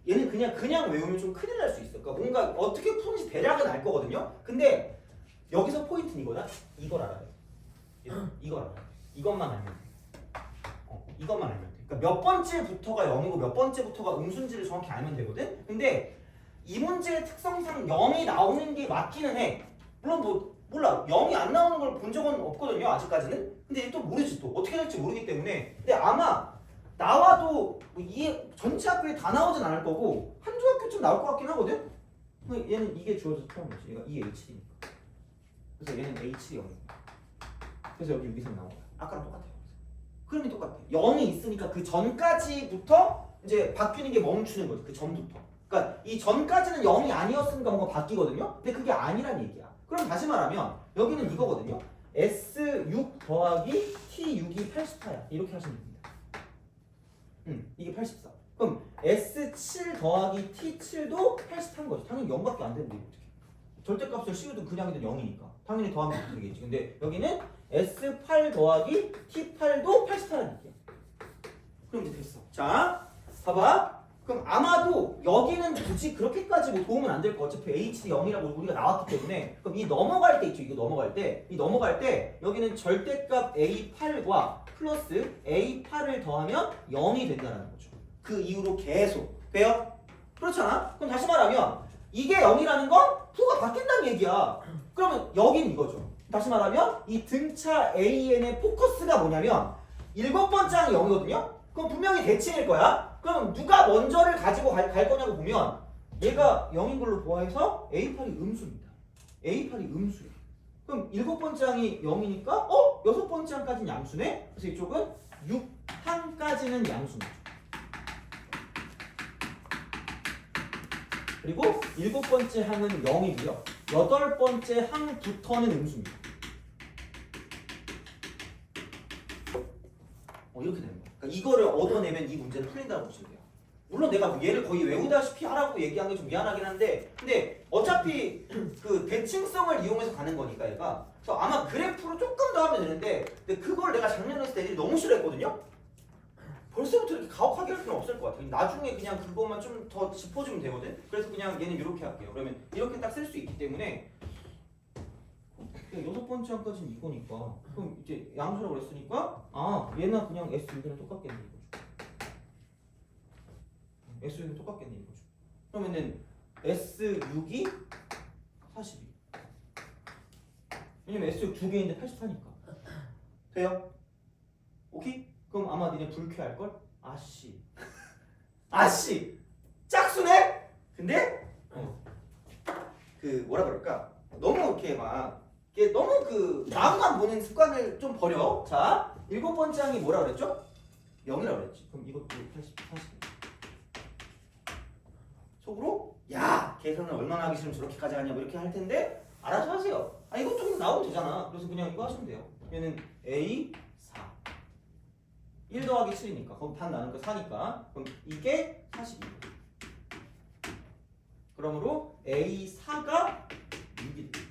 얘는 그냥 외우면 좀 큰일 날 수 있어. 그러니까 뭔가 어떻게 푸는지 대략은 알 거거든요. 근데 여기서 포인트는 이거다. 이걸 알아야 돼. 이걸 알아야 돼. 이것만 알면 돼. 이것만 알면 돼. 그러니까 몇 번째부터가 0이고 몇 번째부터가 음수인지를 정확히 알면 되거든. 근데 이 문제의 특성상 0이 나오는 게 맞기는 해. 물론 몰라. 0이 안 나오는 걸 본 적은 없거든요. 아직까지는. 근데 또 모르지 또. 어떻게 될지 모르기 때문에. 근데 아마 나와도 이 전체 학교에 다 나오진 않을 거고 한두 학교쯤 나올 것 같긴 하거든. 근데 얘는 이게 주어져서 태어난 거지. 얘가 이 H7이니까. 그래서 얘는 H7이 0이야. 그래서 여기 6 이상 나온 거야. 아까랑 똑같아요. 흐름이 똑같아. 0이 있으니까 그 전까지부터 이제 바뀌는 게 멈추는 거지. 그 전부터. 그러니까 이 전까지는 0이 아니었으니까 뭔가 바뀌거든요. 근데 그게 아니란 얘기야. 그럼 다시 말하면 여기는 이거거든요. S6 더하기 T6이 84야. 이렇게 하시면 됩니다. 이게 84. 그럼 S7 더하기 T7도 84인 거지. 당연히 0밖에 안 되는데 어떻게? 절대값을 씌우든 그냥이든 0이니까. 당연히 더하면 되겠지. 근데 여기는 S8 더하기 T8도 88라는 얘기야. 그럼 이제 됐어. 자, 봐봐. 그럼 아마도 여기는 굳이 그렇게까지 뭐 도움은 안 될 거. 어차피 HT 0이라고 우리가 나왔기 때문에. 그럼 이 넘어갈 때 있죠. 이거 넘어갈 때. 이 넘어갈 때 여기는 절대값 A8과 플러스 A8을 더하면 0이 된다는 거죠. 그 이후로 계속. 돼요? 그렇잖아? 그럼 다시 말하면 이게 0이라는 건 부가 바뀐다는 얘기야. 그러면 여기는 이거죠. 다시 말하면 이 등차 AN의 포커스가 뭐냐면 일곱 번째 항이 0이거든요? 그럼 분명히 대칭일 거야. 그럼 누가 먼저를 가지고 갈 거냐고 보면 얘가 0인 걸로 보아해서 A8이 음수입니다. A8이 음수야. 그럼 일곱 번째 항이 0이니까 여섯 번째 항까지는 양수네? 그래서 이쪽은 6항까지는 양수입니다. 그리고 일곱 번째 항은 0이고요. 여덟 번째 항부터는 음수입니다. 이렇게 되는 거야. 그러니까 이거를 얻어내면 이 문제는 풀린다고 보시면 돼요. 물론 내가 얘를 거의 외우다시피 하라고 얘기한 게 좀 미안하긴 한데, 근데 어차피 그 대칭성을 이용해서 가는 거니까 얘가. 그래서 아마 그래프로 조금 더 하면 되는데, 근데 그걸 내가 작년에 했을 때 애들이 너무 싫어했거든요. 벌써부터 이렇게 가혹하게 할 필요는 없을 것 같아요. 나중에 그냥 그것만 좀 더 짚어주면 되거든. 그래서 그냥 얘는 이렇게 할게요. 그러면 이렇게 딱 쓸 수 있기 때문에 여섯 번째 항까지는 이거니까 그럼 이제 양수라고 그랬으니까 얘는 그냥 S6이랑 똑같겠네 이거죠. S6이랑 똑같겠네 이거죠. 그러면은 S6이 42. 왜냐면 S6 두 개인데 84니까. 돼요? 오케이? 그럼 아마 니네 불쾌할걸? 아씨 짝수네? 근데 그 뭐라 그럴까? 너무 이렇게 막 이게 너무 그 나무만 보는 습관을 좀 버려. 자, 일곱 번째 항이 뭐라 그랬죠? 0이라고 그랬지. 그럼 이것도 40. 속으로 야 계산을 얼마나 하기 싫으면 저렇게까지 하냐고 이렇게 할 텐데 알아서 하세요. 이것도 그냥 나오면 되잖아. 그래서 그냥 이거 하시면 돼요. 얘는 A 4 1 더하기 7이니까 그럼 반 나눈 거 4니까 그럼 이게 42. 그러므로 A4가 6이 되겠죠.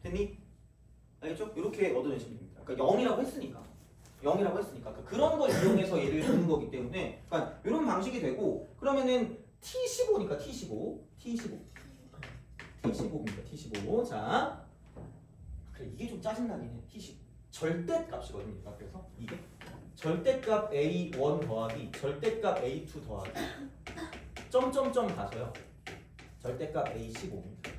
됐니? 알겠죠? 이렇게 얻어내시면 됩니다. 그러니까 0이라고 했으니까. 그러니까 그런 걸 이용해서 얘를 보는 거기 때문에 그러니까 이런 방식이 되고 그러면은 T15니까 T15입니다. T15. 자, 그래 이게 좀 짜증나긴 해. T15 절대값이거든요. 그래서 이게 절대값 A1 더하기 절대값 A2 더하기 점점점 가서요. 절대값 A15입니다.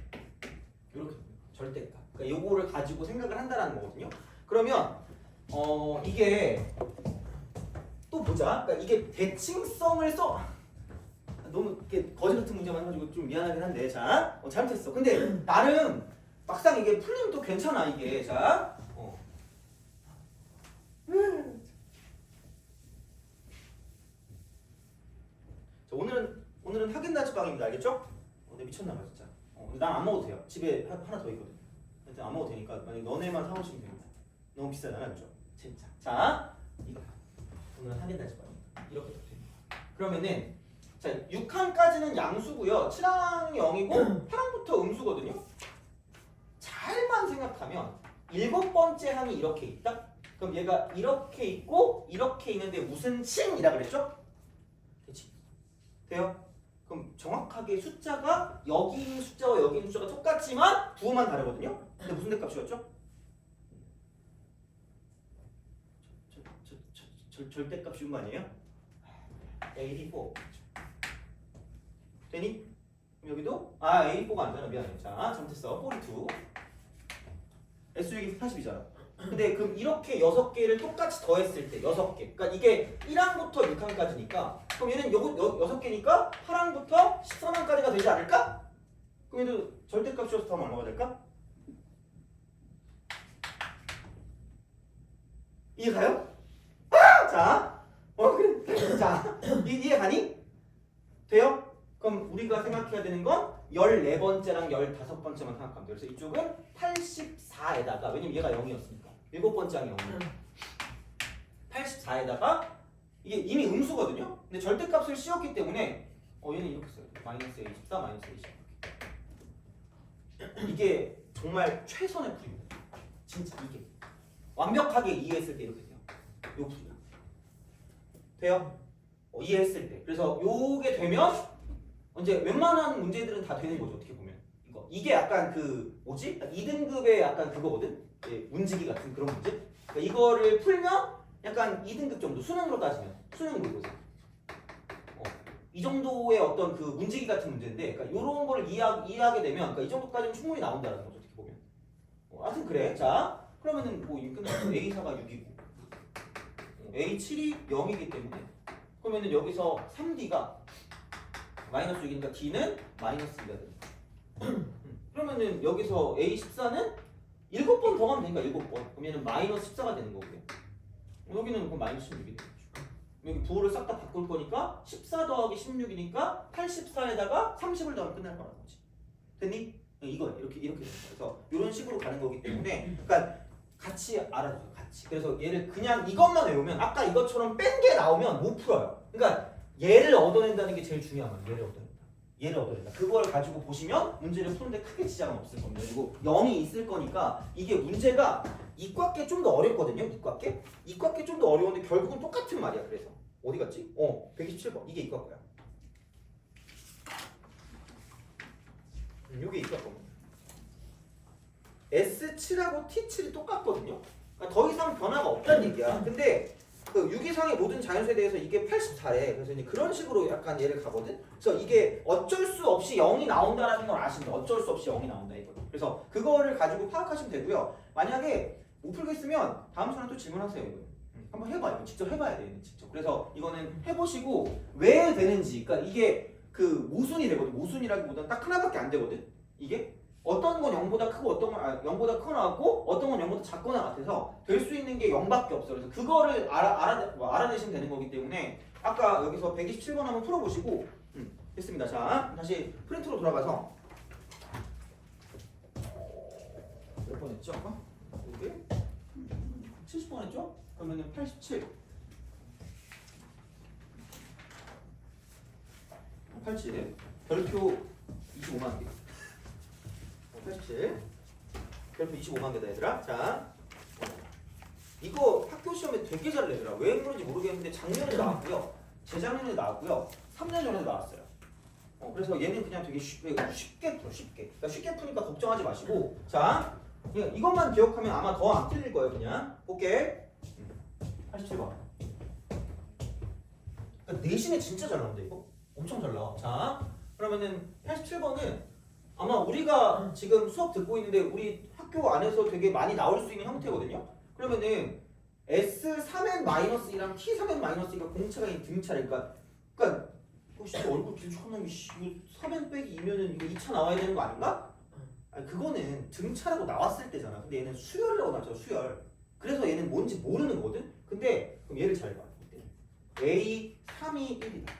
이렇게 절대값. 그러니까 요거를 가지고 생각을 한다라는 거거든요. 그러면 이게 또 보자. 그러니까 이게 대칭성을 써. 너무 이렇게 거지 같은 문제만 해가지고 좀 미안하긴 한데 자, 잘못했어. 근데 나름 막상 이게 풀리면 또 괜찮아 이게. 자, 자 오늘은 하겐다즈 빵입니다. 알겠죠? 근데 미쳤나 봐 진짜. 근데 난 안 먹어도 돼요. 집에 하나 더 있거든. 일단 안 먹어도 되니까 만약 너네만 사오시면 됩니다. 너무 비싸잖아, 그죠? 진짜. 자, 이거 오늘은 하겐다즈 빵입니다. 이렇게 됩니다. 그러면은 자 6항까지는 양수고요. 7항이 0이고 8항부터 음수거든요. 잘만 생각하면 일곱 번째 항이 이렇게 있다. 그럼 얘가 이렇게 있고 이렇게 있는데 무슨 칭이라 그랬죠? 그렇지? 돼요? 그럼 정확하게 숫자가 여기 있는 숫자와 여기 있는 숫자가 똑같지만 부호만 다르거든요. 근데 무슨 대값이었죠? 절대값 쉬운 거 아니에요? A4 되니? 그럼 여기도 A4가 안 되나? 미안해. 자, 잘못했어. 42 S6이 40이잖아. 근데 그럼 이렇게 6개를 똑같이 더했을 때 6개. 그러니까 이게 1항부터 6항까지니까 그럼 얘는 6개니까 8항부터 13항까지가 되지 않을까? 그럼 얘도 절대값이어서 더하면 얼마가 될까? 이해가요? 자, 그래. 자, 이해 가니? 돼요? 그럼 우리가 생각해야 되는 건 14번째랑 15번째만 생각하면 돼요. 그래서 이쪽은 84에다가 왜냐면 얘가 0이었으니까 7번째 항이 0이에요. 84에다가 이게 이미 음수거든요. 근데 절대값을 씌웠기 때문에 얘는 이렇게 써요. 마이너스 A14 마이너스 A10 이게 정말 최선의 풀이입니다. 진짜 이게 완벽하게 이해했을 때 이렇게 돼요. 요 풀이야. 돼요? 이해했을 때. 그래서 요게 되면 이제 웬만한 문제들은 다 되는 거죠. 어떻게 보면 이게 약간 그 뭐지? 2등급의 약간 그거거든. 예, 문지기 같은 그런 문제. 그러니까 이거를 풀면 약간 2등급 정도 수능으로 따지면 수능 모의고사. 이 정도의 어떤 그 문지기 같은 문제인데, 그러니까 이런 거를 이해하게 되면, 그러니까 이 정도까지는 충분히 나온다는 거죠. 어떻게 보면. 하여튼 그래. 자, 그러면은 뭐 이미 끝났어. A4가 6이고, A7이 0이기 때문에, 그러면은 여기서 3D가 마이너스 6이니까 D는 마이너스 2가 되니까. 그러면은 여기서 A14는 7번 더 가면 되니까 7번. 그러면은 마이너스 14가 되는 거고요. 여기는 그럼 마이너스 16이 되죠. 여기 부호를 싹 다 바꿀 거니까 14 더하기 16이니까 84에다가 30을 더하면 끝날 거라는 거지. 됐니? 이거 이렇게 되는 거야. 그래서 이런 식으로 가는 거기 때문에 그러니까 같이 알아줘요. 같이. 그래서 얘를 그냥 이것만 외우면 아까 이것처럼 뺀 게 나오면 못 풀어요. 그러니까 얘를 얻어낸다는 게 제일 중요한 거예요. 얘를 얻어낸다. 그걸 가지고 보시면 문제를 푸는데 크게 지장은 없을 겁니다. 그리고 0이 있을 거니까 이게 문제가 이과께 좀 더 어렵거든요. 이과께 좀 더 어려운데 결국은 똑같은 말이야. 그래서 어디 갔지? 127번. 이게 이과 거야. 이게 이과 겁니다. S7하고 T7이 똑같거든요. 그러니까 더 이상 변화가 없다는 얘기야. 근데 그 유기상의 모든 자연수에 대해서 이게 84래. 그래서 이제 그런 식으로 약간 얘를 가거든. 그래서 이게 어쩔 수 없이 0이 나온다라는 걸 아시면 돼. 어쩔 수 없이 0이 나온다 이거. 그래서 그거를 가지고 파악하시면 되고요. 만약에 못 풀겠으면 다음 시간에 또 질문하세요. 이거. 한번 해봐. 이거 직접 해봐야 돼. 직접. 그래서 이거는 해보시고 왜 되는지. 그러니까 이게 그 모순이 되거든. 모순이라기보다는 딱 하나밖에 안 되거든. 이게 어떤 건 0보다 크고 어떤 건 0보다 크거나 같고 어떤 건 0보다 작거나 같아서 될 수 있는 게 0밖에 없어. 그래서 그거를 알아내시면 되는 거기 때문에 아까 여기서 127번 한번 풀어보시고 됐습니다. 자, 다시 프린트로 돌아가서 몇 번 했죠? 이게 70번 했죠? 그러면은 87 별표 25만 개 87 별표 25만 개다 얘들아. 자, 이거 학교 시험에 되게 잘 내더라. 왜 그런지 모르겠는데 작년에 나왔고요, 재작년에 나왔고요, 3년 전에도 나왔어요. 그래서 얘는 그냥 되게 쉽게 풀어. 그러니까 쉽게 푸니까 걱정하지 마시고, 자, 이것만 기억하면 아마 더 안 틀릴 거예요. 그냥 볼게. 87번. 그러니까 내신에 진짜 잘 나온다 이거. 엄청 잘 나와. 자, 그러면은 87번은 아마 우리가 지금 수업 듣고 있는데 우리 학교 안에서 되게 많이 나올 수 있는 형태거든요. 그러면은 S3n-2랑 T3n-2가 공차가 등차니까, 그러니까 혹시 얼굴 길쭉하면 이거 3n 빼기 2면은 이거 2차 나와야 되는 거 아닌가? 아니 그거는 등차라고 나왔을 때잖아. 근데 얘는 수열이라고 나왔죠. 수열. 그래서 얘는 뭔지 모르는 거거든. 근데 그럼 얘를 잘 봐. A 3이 1이다.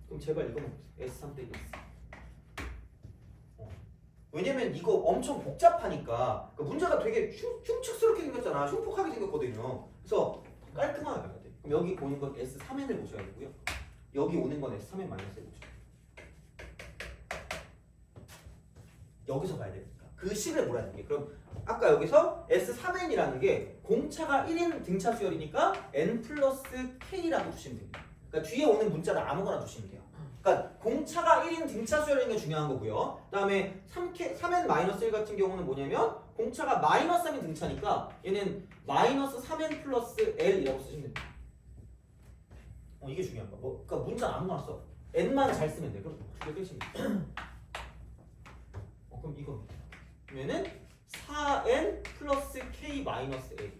그럼 제발 이거만 보세요. S3 빼기 S. 왜냐면 이거 엄청 복잡하니까 문제가 되게 흉측스럽게 생겼잖아. 흉폭하게 생겼거든요. 그래서 깔끔하게 가야 돼. 그럼 여기 보는 건 S3n을 보셔야 되고요. 여기 오는 건 S3n-을 보셔야 돼. 여기서 봐야 되니까 그 식을 몰아야 돼. 그럼 아까 여기서 S3n이라는 게 공차가 1인 등차 수열이니까 n 플러스 k라고 주시면 됩니다. 그러니까 뒤에 오는 문자를 아무거나 주시면 돼요. 그러니까 공차가 1인 등차 수열인 게 중요한 거고요. 그 다음에 3n-1 같은 경우는 뭐냐면 공차가 마이너스 3인 등차니까 얘는 마이너스 3n 플러스 l이라고 쓰시면 됩니다. 이게 중요한 거. 그러니까 문자 아무거나 써. n만 잘 쓰면 돼. 그럼 두개 끝입니다. 그럼 이거 그러면은 4n 플러스 k 마이너스 l.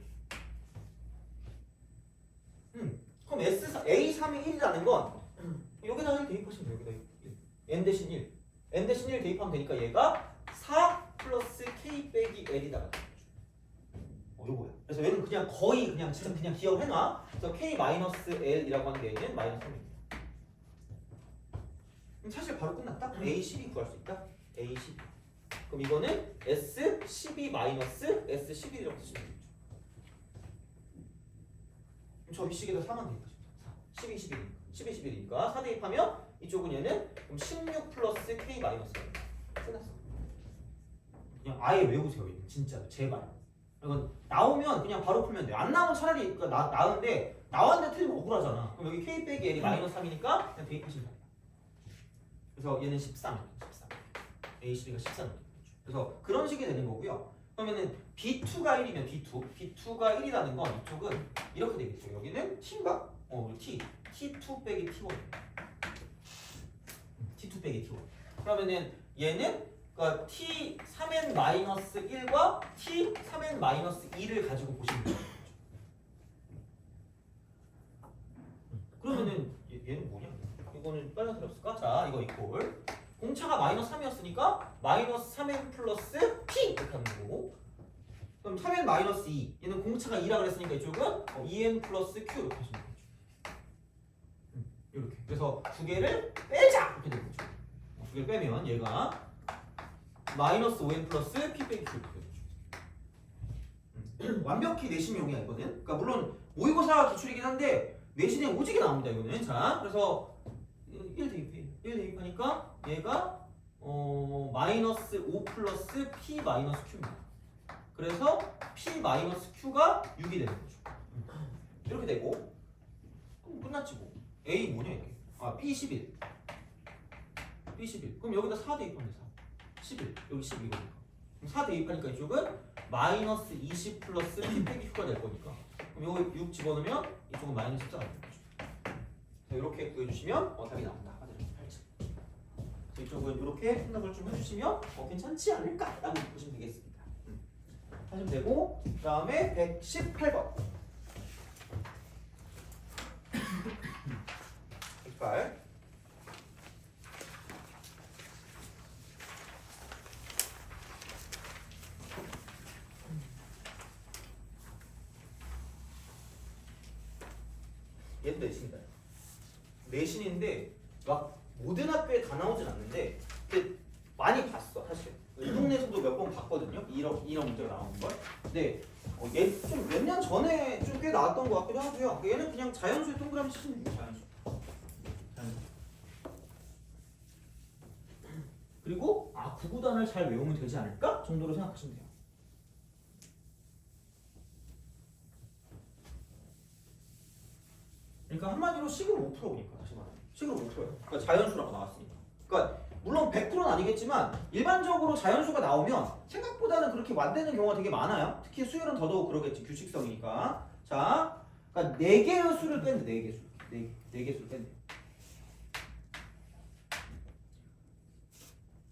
그럼 A3이 1이라는 건 여기다 1 대입하시면 돼요. 여기다 1. n 대신 1. n 대신 1 대입하면 되니까 얘가 4 플러스 k 빼기 l이다. 요거야. 그래서 얘는 그냥 거의 그냥 진짜 그냥 기억을 해놔. 그래서 k 마이너스 l이라고 하는 게 얘는 마이너스 3입니다. 그럼 사실 바로 끝났다. A12 구할 수 있다. A12. 그럼 이거는 S12 마이너스 S11이라고 쓰시면 되겠죠. 저 위식에다 4만 대입하시면 12, 11이니까 4 대입하면 이쪽은 얘는 그럼 16 플러스 K 마이너스 끝났어. 그냥 아예 외우세요. 얘는 진짜 제발. 이건 나오면 그냥 바로 풀면 돼요. 안 나오면 차라리 나은데 나왔는데 틀리면 억울하잖아. 그럼 여기 k 빼기 l이 마이너스 3이니까 그냥 대입하시면 됩니다. 그래서 얘는 13. A12가 13. 그래서 그런 식이 되는 거고요. 그러면은 B2가 1이면 B2가 1이라는 건 이쪽은 이렇게 되겠죠. 여기는 T인가? T. T2 빼기 T1. T2 빼기 T1. 그러면은 얘는 그러니까 T3n 마이너스 1과 T3n 마이너스 2를 가지고 보시면 돼요. 그러면은 얘는 뭐냐? 이거는 빨간색 없을까? 자, 이거 이꼴. 공차가 마이너스 3이었으니까 마이너스 3n 플러스 P 이렇게 하는 거고. 그럼 3n 마이너스 2. 얘는 공차가 2라 그랬으니까 이쪽은 2n 플러스 Q 이렇게 하시면 되죠. 이렇게. 그래서 두 개를 빼자 이렇게 되는 거죠. 두 개를 빼면 얘가 마이너스 5n 플러스 P 빼기 Q 이렇게 되죠. 완벽히 내신용이야 이거는. 그러니까 물론 모의고사 기출이긴 한데 내신에 오지게 나옵니다 이거는. 자, 그래서 1 대입하니까 얘가 마이너스 5 플러스 P 마이너스 Q입니다. 그래서 P 마이너스 Q가 6이 되는 거죠. 이렇게 되고 그럼 끝났지 뭐. A 뭐냐 이게? 아 B11. B11. 그럼 여기다 4 대입하면 돼. 4. 11. 여기 12거니까. 그럼 4 대입하니까 이쪽은 마이너스 20 플러스 P 빼기 Q가 될 거니까. 그럼 여기 6 집어넣으면 이쪽은 마이너스 14가 되는 거죠. 자, 이렇게 구해주시면 답이 나온다. 이쪽은 이렇게 생각을 좀 해주시면 괜찮지 않을까라고 보시면 되겠습니다. 하시면 되고 그 다음에 118번 118 얘도 내신이다. 내신인데 막 모든 학교에 다 나오진 않는데 근데 많이 봤어 사실. 이 동네에서도 몇 번 봤거든요. 이런 문제가 나오는 걸. 근데 얘 좀 몇 년 전에 좀 꽤 나왔던 것 같기도 하고요. 얘는 그냥 자연수에 동그라미 치시면 돼요. 자연수. 그리고 구구단을 잘 외우면 되지 않을까 정도로 생각하시면 돼요. 그러니까 한마디로 식을 5%니까 다시 말하면 식을 5%예요. 그러니까 자연수라고 나왔으니까. 그러니까 물론 100%는 아니겠지만 일반적으로 자연수가 나오면 생각보다는 그렇게 안 되는 경우가 되게 많아요. 특히 수열은 더더욱 그러겠지. 규칙성이니까. 자, 그러니까 4개의 수를 뺀대. 4개 수. 4개 수를 뺀대.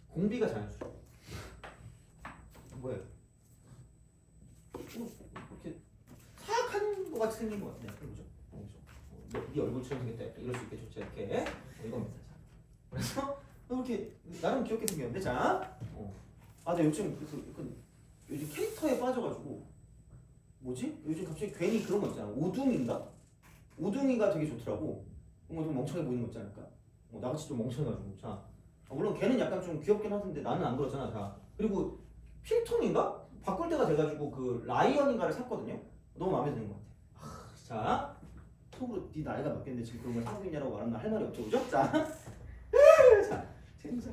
공비가 자연수. 뭐예요? 이렇게 사악한 것 같이 생긴 것 같네. 그죠? 네 얼굴처럼 생겼다. 이럴 수 있겠죠. 이렇게 이겁니다. 그래서 이렇게 나름 귀엽게 생겼는데 자, 나 요즘 요즘 캐릭터에 빠져가지고 뭐지? 요즘 갑자기 괜히 그런 거 있잖아. 오둥인가? 오둥이가 되게 좋더라고. 좀 멍청해 보이는 거 있지 않을까? 나같이 좀 멍청해가지고 자, 물론 걔는 약간 좀 귀엽긴 하던데 나는 안 그렇잖아. 자, 그리고 필통인가? 바꿀 때가 돼가지고 그 라이언인가를 샀거든요. 너무 마음에 드는 것 같아. 자. 속으로 네 나이가 몇 갠데 지금 그런 걸 사고 있냐라고 말하면 할 말이 없죠, 그죠? 자, 자, 재밌어.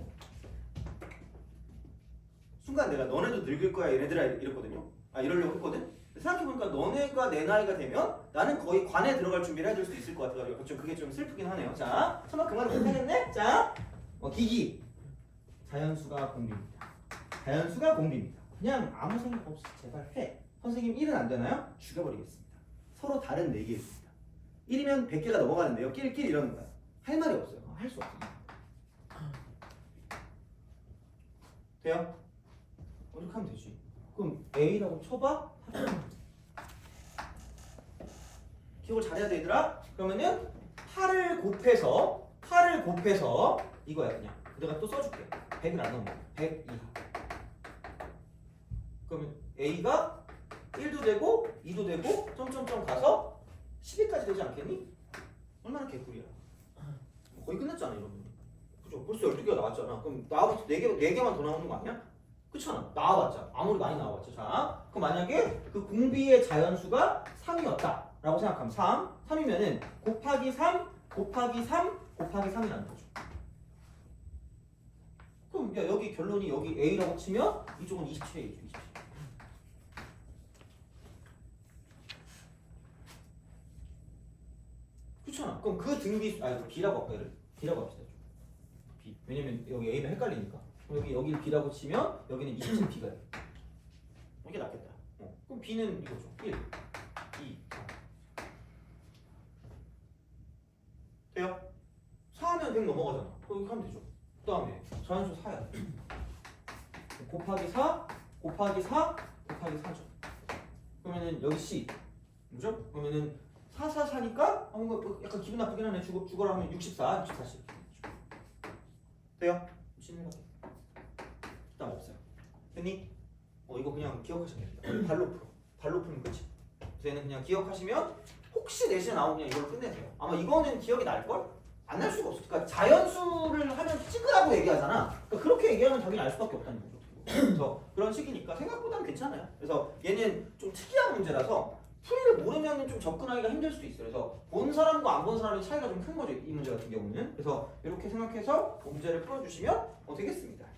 순간 내가 너네도 늙을 거야 얘네들아 이랬거든요. 이러려고 했거든. 생각해보니까 너네가 내 나이가 되면 나는 거의 관에 들어갈 준비를 해줄 수 있을 것 같아가지고 좀 그게 좀 슬프긴 하네요. 자, 설마 그 말을 못하겠네? 자, 기기. 자연수가 공비입니다. 자연수가 공비입니다. 그냥 아무 생각 없이 제발 해. 선생님 1은 안 되나요? 죽여버리겠습니다. 서로 다른 4개 있습니다. 1이면 100개가 넘어가는데요. 끼리끼리 이러는 거야. 할 말이 없어요. 할 수 없어요. 돼요? 이렇게 하면 되지. 그럼 A라고 쳐봐. 기억을 잘해야 돼 얘들아. 그러면은 8을 곱해서 이거야 그냥. 내가 또 써줄게. 100을 안 넣으면 100 이하. 그러면 A가 1도 되고 2도 되고 점점점 가서 10위까지 되지 않겠니? 얼마나 개꿀이야. 거의 끝났잖아 이러면. 그죠? 벌써 12개가 나왔잖아. 그럼 나와봤자 4개만 더 나오는 거 아니야? 그렇잖아. 나와봤자. 아무리 많이 나와봤자. 자, 그럼 만약에 그 공비의 자연수가 3이었다 라고 생각하면 3이면은 곱하기 3 곱하기 3 곱하기 3이라는 거죠. 그럼 야 여기 결론이 여기 A라고 치면 이쪽은 27A죠. 27. 그렇잖아. 그럼 그 등비 그 B라고 할까 얘를? B라고 합시다. B. 왜냐면 여기 A는 헷갈리니까. 그럼 여기를 B라고 치면 여기는 27B가 돼. 이게 낫겠다. 그럼 B는 이거죠. 1, 2, 3. 돼요? 4하면 100 넘어가잖아. 그럼 이렇게 하면 되죠. 그 다음에 자연수 4야. 곱하기 4, 곱하기 4, 곱하기 4죠. 그러면은 여기 C. 그죠? 그러면은 4, 4, 4니까 뭔가 약간 기분 나쁘긴 하네. 죽어라 하면 64, 64씩. 돼요? C는 일단 없어요. 됐니? 이거 그냥 기억하시면 됩니다. 발로 풀어. 발로 풀면 끝이. 그래서 얘는 그냥 기억하시면 혹시 내신에 나오면 그냥 이걸로 끝내세요. 아마 이거는 기억이 날걸? 안 날 수가 없어. 그러니까 자연수를 하면 찍으라고 얘기하잖아. 그러니까 그렇게 얘기하면 당연히 알 수밖에 없다는 거죠. 그래서 그런 식이니까 생각보다는 괜찮아요. 그래서 얘는 좀 특이한 문제라서 풀이를 모르면 좀 접근하기가 힘들 수도 있어요. 그래서 본 사람과 안 본 사람의 차이가 좀 큰 거죠. 이 문제 같은 경우는. 그래서 이렇게 생각해서 문제를 풀어주시면 되겠습니다. 자,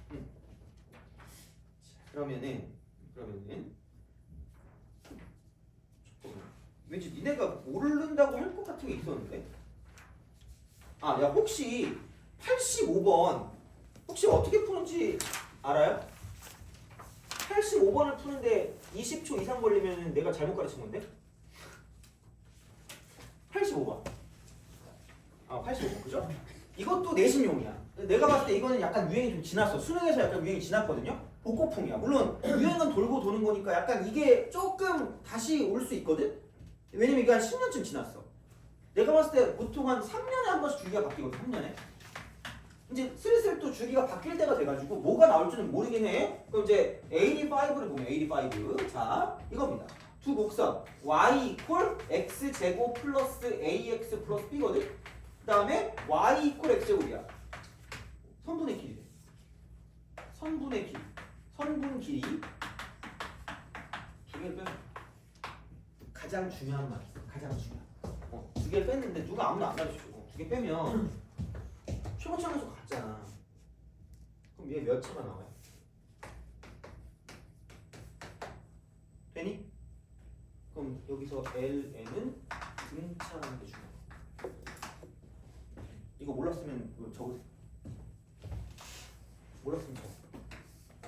그러면은 왠지 니네가 모른다고 할 것 같은 게 있었는데. 야 혹시 85번 혹시 어떻게 푸는지 알아요? 85번을 푸는데 20초 이상 걸리면 내가 잘못 가르친 건데? 85번. 85번 그죠? 이것도 내신용이야. 내가 봤을 때 이거는 약간 유행이 좀 지났어. 수능에서 약간 유행이 지났거든요. 복고풍이야. 물론 유행은 돌고 도는 거니까 약간 이게 조금 다시 올 수 있거든? 왜냐면 이게 한 10년쯤 지났어. 내가 봤을 때 보통 한 3년에 한 번씩 주기가 바뀌거든. 3년에. 이제 슬슬 또 주기가 바뀔 때가 돼가지고 뭐가 나올지는 모르긴 해. 그럼 이제 85를 보면 85. 자, 이겁니다. 두 곡선 y 이퀄 x제곱 플러스 ax 플러스 b거든? 그 다음에 y 이퀄 x제곱이야. 선분의 길이. 선분의 길이. 선분 길이. 두 개를 빼면 가장 중요한 말 있어. 가장 중요한. 두 개를 뺐는데 누가 아무나 안 가르쳐줘. 두 개 빼면 최고차원에서 같잖아. 그럼 얘 몇 차가 나와요? 되니? 그럼 여기서 LN은 등차라는 게 중요해. 이거 몰랐으면 이거 적으세요. 몰랐으면 적어.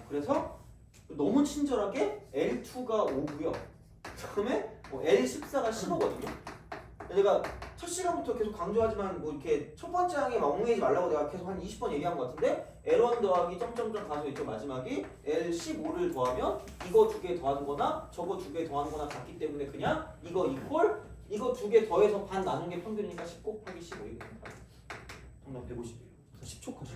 그래서 너무 친절하게 L2가 5고요. 그다음에 L14가 15거든요. 내가 첫 시간부터 계속 강조하지만 뭐 이렇게 첫 번째 항에 막 얽매이지 말라고 내가 계속 한 20번 얘기한 것 같은데 L1 더하기 점점점 가서 이쪽 마지막이 L15를 더하면 이거 두 개 더하는 거나 저거 두 개 더하는 거나 같기 때문에 그냥 이거 이퀄 이거 두 개 더해서 반 나눈 게 평균이니까 10 곱하기 15 이게 정답 150이에요. 10초까지.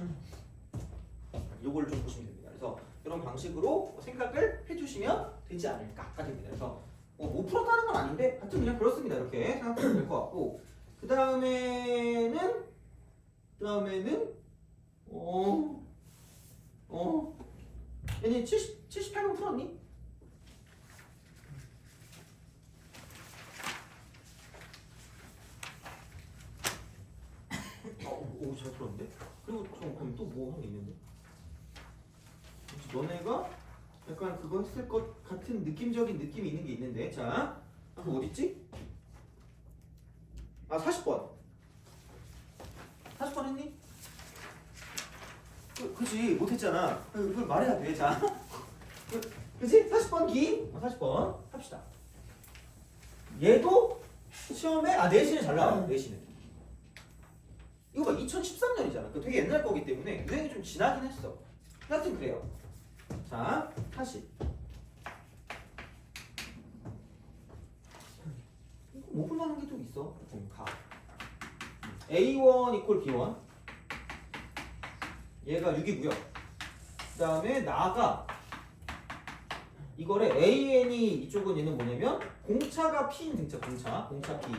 요걸 좀 보시면 됩니다. 그래서 이런 방식으로 생각을 해주시면 되지 않을까가 됩니다. 그래서 못 풀었다는 건 아닌데 하여튼 그냥 그렇습니다. 이렇게 생각하면 될 것 같고 그 다음에는 얘네 78번 풀었니? 오, 잘 풀었는데? 그리고 그럼 또 뭐 하나 있는데? 너네가 약간 그거 했을 것 같은 느낌적인 느낌이 있는 게 있는데 자, 그거 어딨지? 40번 40번 했니? 그치 못했잖아. 그걸 말해야 돼. 자 그치? 40번 기 40번 합시다. 얘도 시험에 내신에 잘 나와요. 내신에 이거 봐 2013년이잖아. 되게 옛날 거기 때문에 유행이 좀 지나긴 했어. 하여튼 그래요. 자 다시 못 풀만한 게 좀 있어. 가 A1 이퀄 B1 얘가 6이고요. 그 다음에 나가 이거를 AN이 이쪽은 얘는 뭐냐면 공차가 P인 등차 공차 P.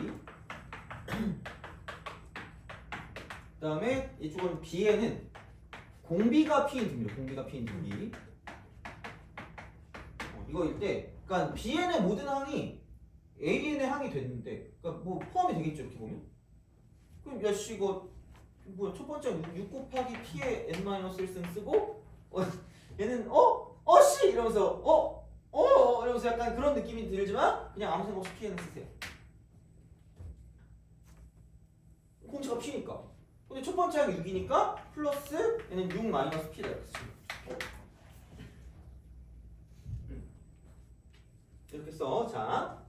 그 다음에 이쪽은 B에는 공비가 P인 등비 공비가 P인 등비. 이거일 때 그러니까 Bn의 모든 항이 AN의 항이 됐는데 그러니까 뭐 포함이 되겠죠 이렇게 보면. 그럼 야씨 이거 뭐야 첫 번째 6 곱하기 P의 N-1을 쓰고 얘는 어씨 이러면서 이러면서 약간 그런 느낌이 들지만 그냥 아무 생각 없이 P는 쓰세요. 공차가 P니까. 근데 첫 번째 항이 6이니까 플러스 얘는 6 마이너스 P다 이렇게 쓰시면 이렇게 써. 자,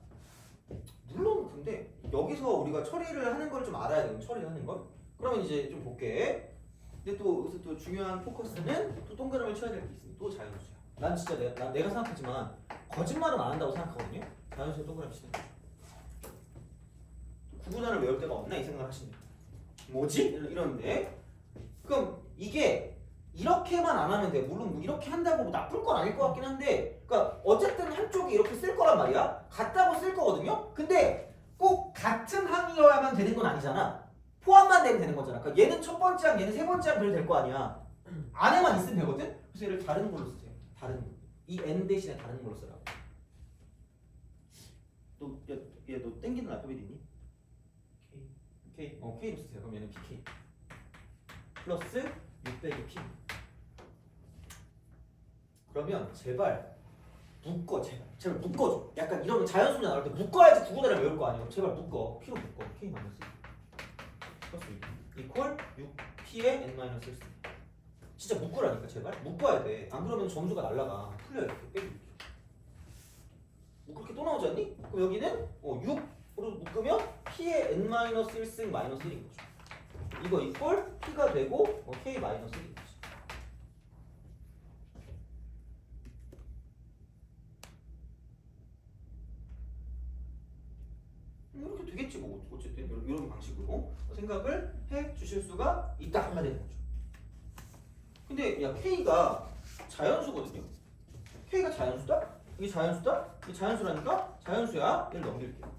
물론 근데 여기서 우리가 처리를 하는 걸 좀 알아야 돼요. 처리를 하는 걸. 그러면 이제 좀 볼게. 근데 또 여기서 또 중요한 포커스는 또 동그라미를 쳐야 될 게 있습니다. 또 자연수야. 난 진짜 내가 생각하지만 거짓말은 안 한다고 생각하거든요. 자연수에 동그라미 치는 거. 구구단을 외울 데가 없나 이 생각을 하시면 돼요. 뭐지? 이러는데 그럼 이게 이렇게만 안 하면 돼. 물론 뭐 이렇게 한다고 뭐 나쁠 건 아닐 것 같긴 한데 그러니까 어쨌든 한쪽이 이렇게 쓸 거란 말이야. 같다고 쓸 거거든요. 근데 꼭 같은 항이어야만 되는 건 아니잖아. 포함만 되면 되는 거잖아. 그러니까 얘는 첫 번째 항, 얘는 세 번째 항 그래도 될 거 아니야. 안에만 있으면 되거든. 그래서 얘를 다른 걸로 쓰세요. 다른 거. 이 n 대신에 다른 걸로 쓰라고. 너 땡기는 알파벳 있니? K. K로 쓰세요. 그럼 얘는 PK. 플러스 6 빼기 P. 그러면 제발 묶어. 제발 묶어줘. 약간 이러면 자연수냐 나올 때 묶어야지 구구단을 외울 거 아니야. 제발 묶어. P로 묶어. K 마이너스 플러스 6 이퀄 6P의 N 마이너스 1. 진짜 묶으라니까 제발. 묶어야 돼. 안 그러면 점수가 날라가. 풀려 이렇게 빼기. 뭐 그렇게 또 나오지 않니? 그럼 여기는 6으로 묶으면 P의 N 마이너스 1승 마이너스 1인 거죠. 이거 이퀄 P가 되고 K 마이너스 1인 거지. 이렇게 되겠지 뭐 어쨌든 이런 방식으로 생각을 해 주실 수가 있다 하면 되는 거죠. 근데 야 K가 자연수거든요. K가 자연수다? 이게 자연수다? 이게 자연수라니까? 자연수야. 얘를 넘길게요.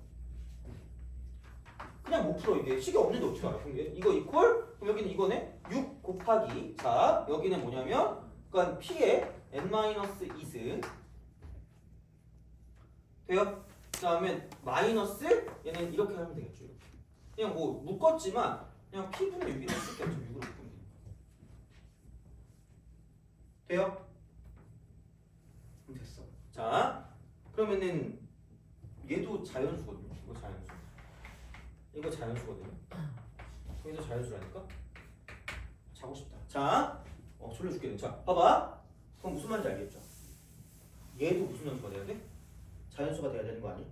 그냥 못 풀어 이게. 식이 없는데 어떻게 알아? 그럼 이거 이퀄? 그럼 여기는 이거네? 6 곱하기 자 여기는 뭐냐면 그러니까 P의 N-2승 돼요? 그 다음에 마이너스 얘는 이렇게 하면 되겠죠. 이렇게. 그냥 뭐 묶었지만 그냥 P분의 6이라고 쓸게 없죠. 6으로 묶으면 되니까. 돼요? 됐어. 자 그러면은 얘도 자연수거든요. 이거 자연수거든요. 여기도 자연수라니까? 자고 싶다. 자, 졸려 죽겠네. 자, 봐봐. 그럼 무슨 말인지 알겠죠? 얘도 무슨 연수가 돼야 돼? 자연수가 돼야 되는 거 아니야?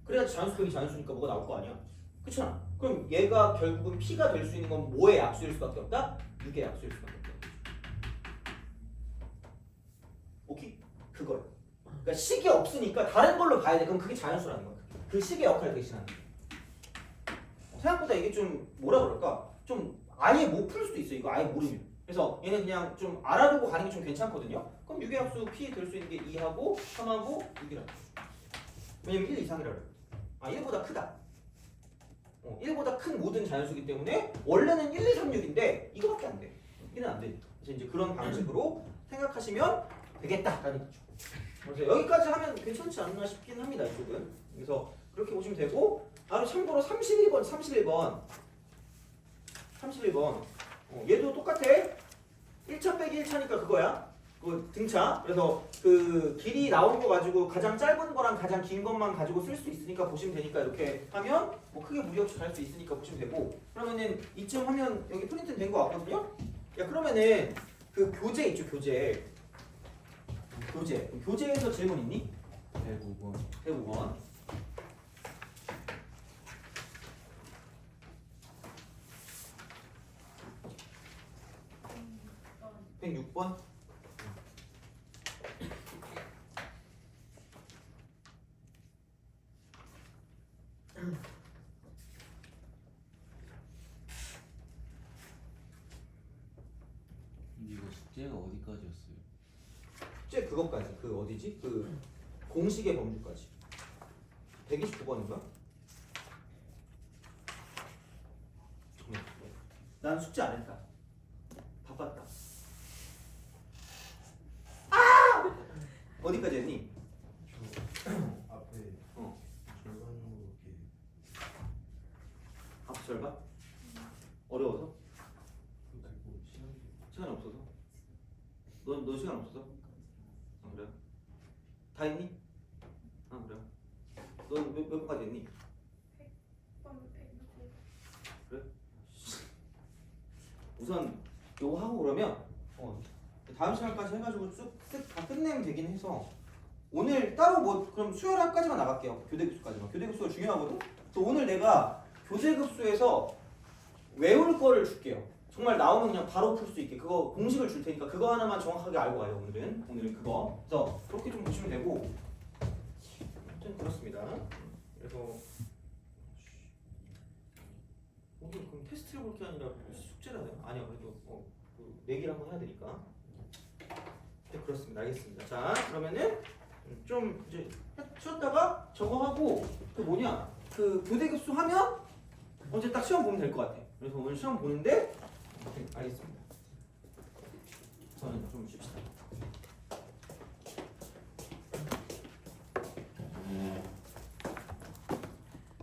그래야지 자연수 빼기 자연수니까 뭐가 나올 거 아니야? 그렇잖아. 그럼 얘가 결국은 P가 될 수 있는 건 뭐의 약수일 수밖에 없다? 6의 약수일 수밖에 없다. 오케이? 그거야. 그러니까 식이 없으니까 다른 걸로 봐야 돼. 그럼 그게 자연수라는 거야. 그 식의 역할을 대신하는 거야. 생각보다 이게 좀 뭐라 그럴까? 좀 아예 못 풀 수도 있어. 이거 아예 모르면. 그래서 얘는 그냥 좀 알아두고 가는 게 좀 괜찮거든요. 그럼 6의 합수 P 될 수 있는 게 2하고 3하고 6이라고. 왜냐면 1 이상이라 그래. 1보다 크다. 1보다 큰 모든 자연수기 때문에 원래는 1, 2, 3, 6인데 이거밖에 안 돼. 1은 안 되니까. 그래서 이제 그런 방식으로 생각하시면 되겠다라는 거죠. 그래서 여기까지 하면 괜찮지 않나 싶긴 합니다. 이쪽은. 그래서 그렇게 보시면 되고 참고로 31번 얘도 똑같아. 1차 빼기 1차니까 그거야. 그 등차. 그래서 그 길이 나온 거 가지고 가장 짧은 거랑 가장 긴 것만 가지고 쓸 수 있으니까 보시면 되니까 이렇게 하면 뭐 크게 무리 없이 갈 수 있으니까 보시면 되고 그러면은 이쯤 하면 여기 프린트 된 거 같거든요. 야 그러면은 그 교재 있죠 교재에서 질문 있니? 109번 106번 이거 숙제가 어디까지였어요? 숙제 그것까지 그 어디지? 그 공식의 범주까지 129번인가? 난 숙제 안 했다. 바빴다. 어디까지 했니? 저 앞에 절반으로 이렇게 앞 절반? 어려워서? 그리고 시간이 시간이 없어서? 그래요? 다 했니? 그래요? 넌 몇 번까지 했니? 100번 100번. 우선 요거 하고 그러면 다음 시간까지 해가지고 쓱 다 끝내면 되긴 해서 오늘 따로 뭐 그럼 수열학까지만 나갈게요. 교대급수까지만. 교대급수가 중요하거든. 그래서 오늘 내가 교대급수에서 외울 거를 줄게요. 정말 나오면 그냥 바로 풀 수 있게 그거 공식을 줄 테니까 그거 하나만 정확하게 알고 와요. 오늘은 그거. 그래서 그렇게 좀 보시면 되고. 아무튼 그렇습니다. 그래서 오늘 그럼 테스트를 볼 게 아니라 숙제를 해야 되나? 아니요. 그래도 그 내기를 한번 해야 되니까. 네, 그렇습니다. 알겠습니다. 자, 그러면은 좀 이제 쉬었다가 저거 하고 그 뭐냐 그 교대급수 하면 언제 딱 시험 보면 될 것 같아. 그래서 오늘 시험 보는데 알겠습니다. 저는 좀 쉽시다.